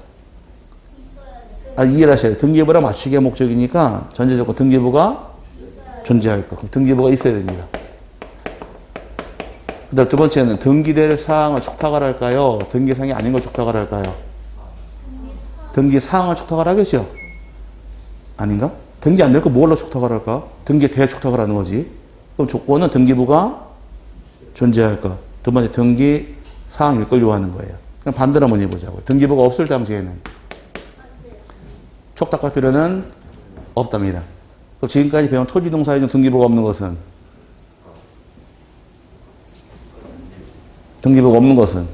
S1: 이해를 하셔야 돼요. 등기부랑 맞추기 위한 목적이니까 전제 조건 등기부가 존재할 거. 그럼 등기부가 있어야 됩니다. 그 다음 두 번째는 등기될 사항을 촉탁을 할까요? 등기사항이 아닌 걸 촉탁을 할까요? 등기 사항을 촉탁을 하겠죠? 아닌가? 등기 안 될 거 뭘로 촉탁을 할까? 등기에 대해 촉탁을 하는 거지. 그럼 조건은 등기부가 존재할까? 두 번째 등기 사항일 걸 요하는 거예요. 그냥 반대로 한번 해보자고요. 등기부가 없을 당시에는 촉탁할 필요는 없답니다. 그럼 지금까지 배운 토지동사에 좀 등기부가 없는 것은? 등기부가 없는 것은?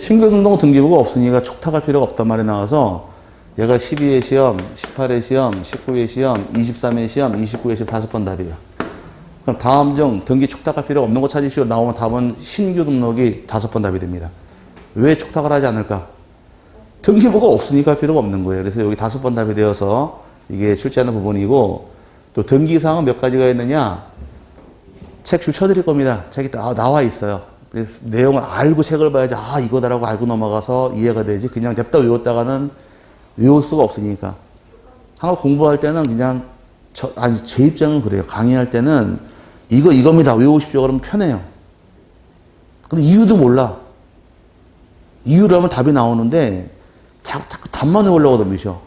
S1: 신규등록 등기부가 없으니까 촉탁할 필요가 없단 말이 나와서 얘가 12회 시험, 18회 시험, 19회 시험, 23회 시험, 29회 시험 5번 답이에요. 그럼 다음 중 등기 촉탁할 필요가 없는 거 찾으시오 나오면 답은 신규 등록이 5번 답이 됩니다. 왜 촉탁을 하지 않을까? 등기부가 없으니까 할 필요가 없는 거예요. 그래서 여기 5번 답이 되어서 이게 출제하는 부분이고 또 등기사항은 몇 가지가 있느냐? 책 줄 쳐드릴 겁니다. 책이 나와 있어요. 그래서 내용을 알고 책을 봐야지 이거다라고 알고 넘어가서 이해가 되지 그냥 냅다 외웠다가는 외울 수가 없으니까. 한국 공부할 때는 그냥 제 입장은 그래요. 강의할 때는 이겁니다. 외우십시오. 그러면 편해요. 근데 이유도 몰라. 이유를 하면 답이 나오는데 자꾸 답만 외우려고 덤비셔.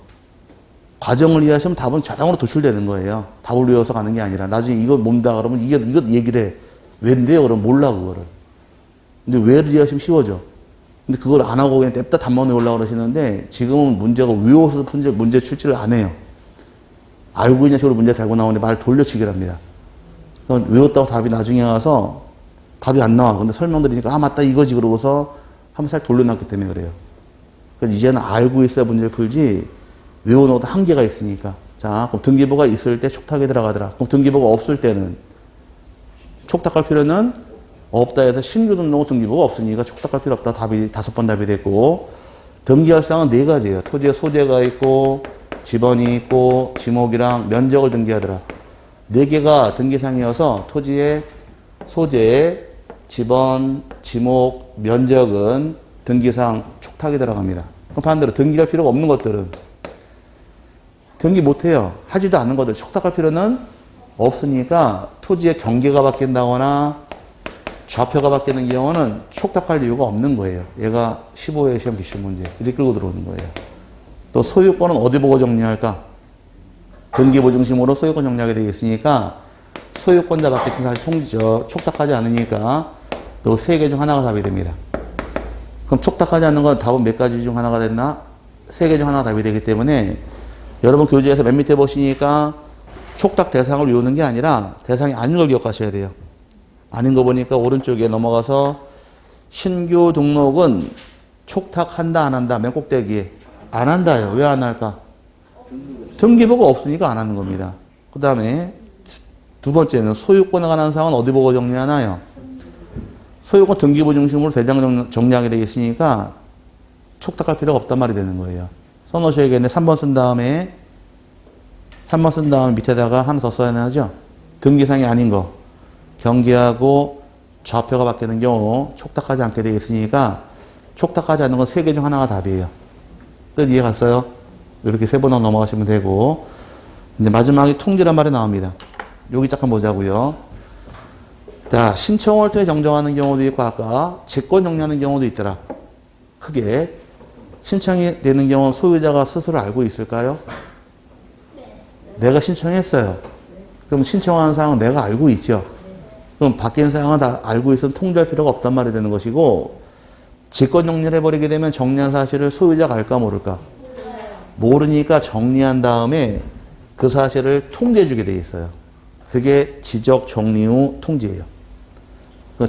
S1: 과정을 이해하시면 답은 자동으로 도출되는 거예요. 답을 외워서 가는 게 아니라 나중에 이거 뭔다 그러면 이거 얘기를 해. 왜인데요? 그러면 몰라 그거를. 근데 왜를 이해하시면 쉬워져. 근데 그걸 안 하고 그냥 냅다 답만 외우려고 그러시는데 지금은 문제가 외워서 문제 출제를 안 해요. 알고 있는 식으로 문제 달고 나오는데 말 돌려치기를 합니다. 그러니까 외웠다고 답이 나중에 와서 답이 안 나와. 근데 설명드리니까 맞다 이거지 그러고서 한번 살 돌려놨기 때문에 그래요. 그래서 이제는 알고 있어야 문제를 풀지 외우는 것도 한계가 있으니까. 자, 그럼 등기부가 있을 때 촉탁이 들어가더라. 그럼 등기부가 없을 때는 촉탁할 필요는 없다 해서 신규 등록 등기부가 없으니까 촉탁할 필요 없다. 답이 5번 답이 됐고, 등기할 사항은 4가지예요. 토지의 소재가 있고, 지번이 있고, 지목이랑 면적을 등기하더라. 4개가 등기사항이어서 토지의 소재, 지번, 지목, 면적은 등기사항 촉탁이 들어갑니다. 그럼 반대로 등기할 필요가 없는 것들은 등기 못해요. 하지도 않는 것들 촉탁할 필요는 없으니까 토지의 경계가 바뀐다거나 좌표가 바뀌는 경우는 촉탁할 이유가 없는 거예요. 얘가 15회 시험 기출 문제 이렇게 끌고 들어오는 거예요. 또 소유권은 어디 보고 정리할까? 등기부 중심으로 소유권 정리하게 되어 있으니까 소유권자 바뀌는 사실 통지죠. 촉탁하지 않으니까 이 3개 중 하나가 답이 됩니다. 그럼 촉탁하지 않는 건 답은 몇 가지 중 하나가 됐나? 3개 중 하나가 답이 되기 때문에 여러분 교재에서 맨 밑에 보시니까 촉탁 대상을 외우는 게 아니라 대상이 아닌 걸 기억하셔야 돼요. 아닌 거 보니까 오른쪽에 넘어가서 신규 등록은 촉탁한다 안 한다 맨 꼭대기에 안 한다요. 왜 안 할까? 등기부가 없으니까 안 하는 겁니다. 그 다음에 2번째는 소유권에 관한 사항은 어디 보고 정리하나요? 소유권 등기부 중심으로 대장 정리하게 되어 있으니까 촉탁할 필요가 없단 말이 되는 거예요. 써놓으셔야겠네. 3번 쓴 다음에 밑에다가 하나 더 써야 하죠. 등기상이 아닌 거. 경계하고 좌표가 바뀌는 경우 촉탁하지 않게 되어 있으니까 촉탁하지 않는 건 3개 중 하나가 답이에요. 뜻 이해 갔어요? 이렇게 3번으로 넘어가시면 되고 이제 마지막에 통지란 말이 나옵니다. 여기 잠깐 보자고요. 자, 신청을 통해 정정하는 경우도 있고 아까 직권 정리하는 경우도 있더라. 크게 신청이 되는 경우는 소유자가 스스로 알고 있을까요? 내가 신청했어요. 그럼 신청하는 사항은 내가 알고 있죠. 그럼 바뀐 사항은 다 알고 있으면 통지할 필요가 없단 말이 되는 것이고 직권 정리를 해버리게 되면 정리한 사실을 소유자가 알까 모를까? 모르니까 정리한 다음에 그 사실을 통지해 주게 돼 있어요. 그게 지적 정리 후 통지예요.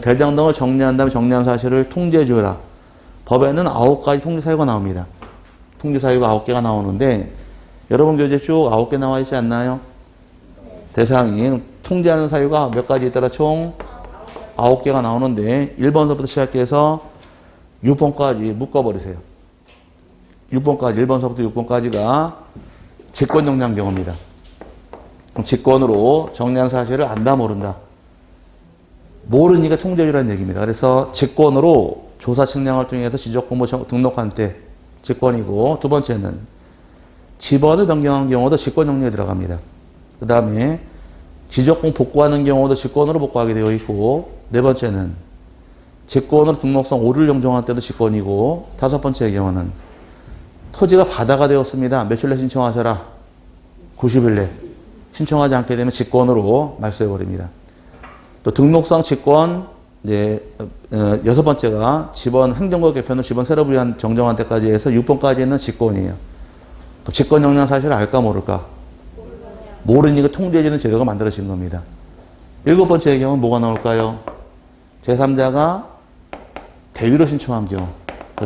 S1: 대장 등을 정리한 다음에 정리한 사실을 통지해 주라. 법에는 9가지 통지 사유가 나옵니다. 통지 사유가 9개가 나오는데 여러분 교재 쭉 9개 나와 있지 않나요? 대상이 통지하는 사유가 몇 가지 있더라? 총 9개가 나오는데 1번서부터 시작해서 6번까지 묶어버리세요. 6번까지 1번서부터 6번까지가 직권 정리한 경우입니다. 그럼 직권으로 정리한 사실을 안다 모른다. 모르니까 통제주라는 얘기입니다. 그래서 직권으로 조사 측량을 통해서 지적공모 등록한 때 직권이고 2번째는 지번을 변경한 경우도 직권 정리에 들어갑니다. 그 다음에 지적공 복구하는 경우도 직권으로 복구하게 되어 있고 4번째는 직권으로 등록성 오류를 정정할 때도 직권이고 5번째 경우는 토지가 바다가 되었습니다. 며칠 내 신청하셔라. 90일 내. 신청하지 않게 되면 직권으로 말소해버립니다. 또 등록상 직권, 이제, 6번째가 지번 행정국 개편을 지번 새로 부여한 정정한 때까지 해서 6번까지는 직권이에요. 또 직권 정리한 사실을 알까 모를까? 모르니까 통제해주는 제도가 만들어진 겁니다. 7번째의 경우는 뭐가 나올까요? 제3자가 대위로 신청한 경우.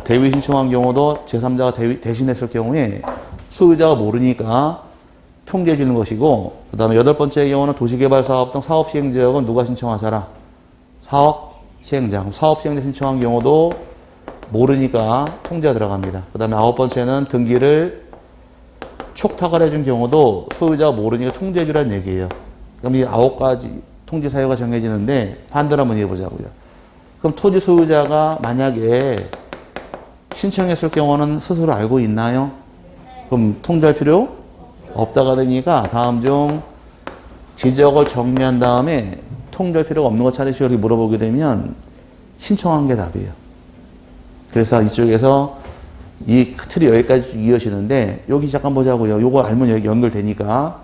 S1: 대위 신청한 경우도 제3자가 대신했을 경우에 소유자가 모르니까 통제해주는 것이고, 그 다음에 8번째의 경우는 도시개발사업 등 사업시행지역은 누가 신청하셔라? 사업시행자. 사업시행자 신청한 경우도 모르니까 통제가 들어갑니다. 그 다음에 9번째는 등기를 촉탁을 해준 경우도 소유자가 모르니까 통제해주라는 얘기예요. 그럼 이 9가지 통지 사유가 정해지는데 반대로 한번 해보자고요. 그럼 토지 소유자가 만약에 신청했을 경우는 스스로 알고 있나요? 그럼 통지할 필요 없다가 되니까 다음 중 지적을 정리한 다음에 통지할 필요가 없는 거 찾으시고 이렇게 물어보게 되면 신청한 게 답이에요. 그래서 이쪽에서 이 틀이 여기까지 쭉 이어지는데 여기 잠깐 보자고요. 요거 알면 여기 연결되니까.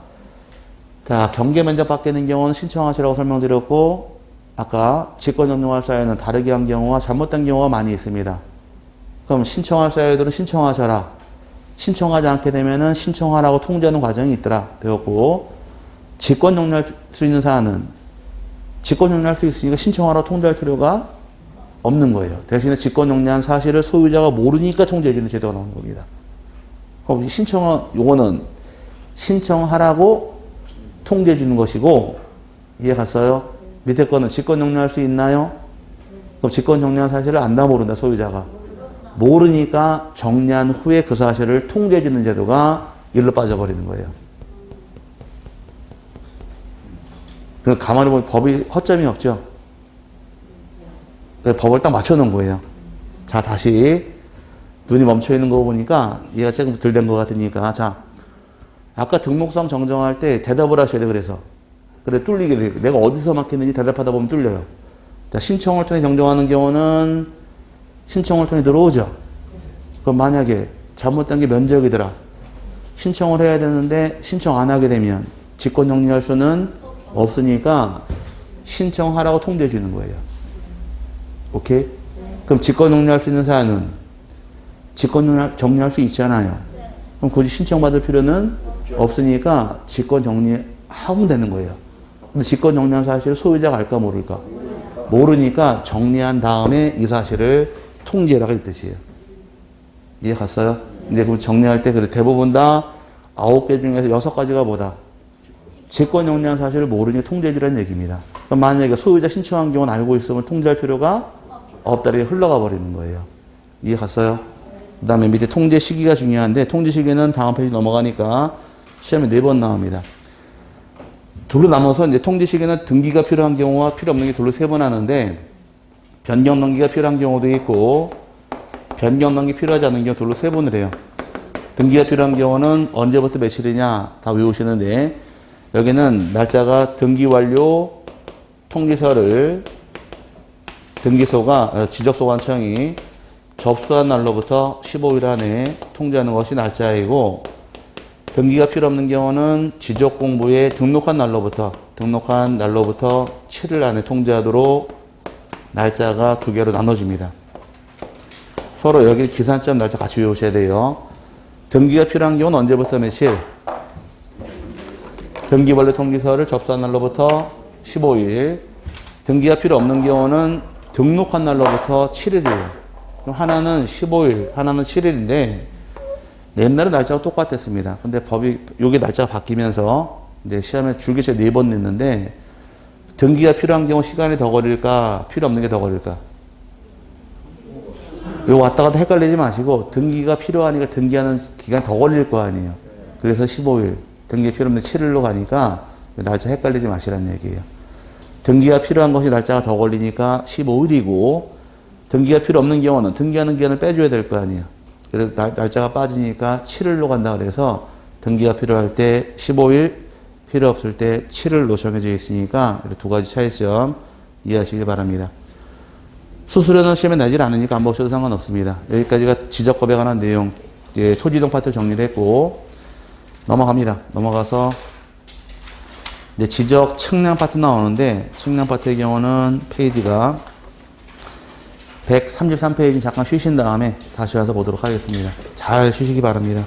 S1: 자, 경계 면적 바뀌는 경우는 신청하시라고 설명드렸고 아까 직권정령할 사유는 다르게 한 경우와 잘못된 경우가 많이 있습니다. 그럼 신청할 사유들은 신청하셔라. 신청하지 않게 되면은 신청하라고 통지하는 과정이 있더라. 배웠고 직권정령할 수 있는 사안은 직권정령할 수 있으니까 신청하라고 통지할 필요가 없는 거예요. 대신에 직권정령한 사실을 소유자가 모르니까 통지해주는 제도가 나오는 겁니다. 그럼 요거는 신청하라고 통지해주는 것이고, 이해 갔어요? 밑에 거는 직권정령할 수 있나요? 그럼 직권정령한 사실을 안다 모른다, 소유자가. 모르니까 정리한 후에 그 사실을 통지해주는 제도가 일로 빠져버리는 거예요. 가만히 보면 법이 허점이 없죠? 법을 딱 맞춰놓은 거예요. 자, 다시 눈이 멈춰있는 거 보니까 얘가 조금 덜 된 것 같으니까 자, 아까 등록상 정정할 때 대답을 하셔야 돼. 그래 뚫리게 돼. 내가 어디서 막히는지 대답하다 보면 뚫려요. 자, 신청을 통해 정정하는 경우는 신청을 통해 들어오죠. 그럼 만약에 잘못된 게 면적이더라. 신청을 해야 되는데 신청 안 하게 되면 직권 정리할 수는 없으니까 신청하라고 통지해 주는 거예요. 오케이? 그럼 직권 정리할 수 있는 사안은 직권 정리할 수 있잖아요. 그럼 굳이 신청받을 필요는 없으니까 직권 정리하면 되는 거예요. 근데 직권 정리한 사실을 소유자가 알까 모를까? 모르니까 정리한 다음에 이 사실을 통지해라가 이 뜻이에요. 이해 갔어요? 이제 그럼 정리할 때 그래 대부분 다 9개 중에서 6가지가 뭐다? 직권 정리한 사실을 모르니 통지해주라는 얘기입니다. 그럼 만약에 소유자 신청한 경우는 알고 있으면 통지할 필요가 없다. 이렇게 흘러가 버리는 거예요. 이해 갔어요? 그 다음에 밑에 통지 시기가 중요한데 통지 시기는 다음 페이지 넘어가니까 시험에 4번 나옵니다. 둘로 나눠서 이제 통지 시기는 등기가 필요한 경우와 필요 없는 게 둘로 3번 하는데 변경 등기가 필요한 경우도 있고 변경 등기 필요하지 않은 경우 둘로 3번을 해요. 등기가 필요한 경우는 언제부터 며칠이냐 다 외우시는데 여기는 날짜가 등기 완료 통지서를 등기소가 지적소관청이 접수한 날로부터 15일 안에 통지하는 것이 날짜이고 등기가 필요 없는 경우는 지적공부에 등록한 날로부터 7일 안에 통지하도록 날짜가 2개로 나눠집니다. 서로 여기 기산점 날짜 같이 외우셔야 돼요. 등기가 필요한 경우는 언제부터 며칠? 등기벌레 통지서를 접수한 날로부터 15일. 등기가 필요 없는 경우는 등록한 날로부터 7일이에요. 그럼 하나는 15일, 하나는 7일인데 옛날에 날짜가 똑같았습니다. 근데 법이 요게 날짜가 바뀌면서 이제 시험에 줄기세 4번 냈는데 등기가 필요한 경우 시간이 더 걸릴까? 필요 없는 게 더 걸릴까? 요 왔다 갔다 헷갈리지 마시고 등기가 필요하니까 등기하는 기간이 더 걸릴 거 아니에요. 그래서 15일, 등기 필요 없는 7일로 가니까 날짜 헷갈리지 마시라는 얘기예요. 등기가 필요한 것이 날짜가 더 걸리니까 15일이고 등기가 필요 없는 경우는 등기하는 기간을 빼줘야 될 거 아니에요. 그래서 날짜가 빠지니까 7일로 간다 그래서 등기가 필요할 때 15일, 필요 없을 때 7일로 정해져 있으니까 2가지 차이점 이해하시길 바랍니다. 수수료는 시험에 나질 않으니까 안 보셔도 상관없습니다. 여기까지가 지적법에 관한 내용, 이제 토지이동 파트를 정리를 했고 넘어갑니다. 넘어가서 이제 지적 측량 파트 나오는데 측량 파트의 경우는 페이지가 133페이지 잠깐 쉬신 다음에 다시 와서 보도록 하겠습니다. 잘 쉬시기 바랍니다.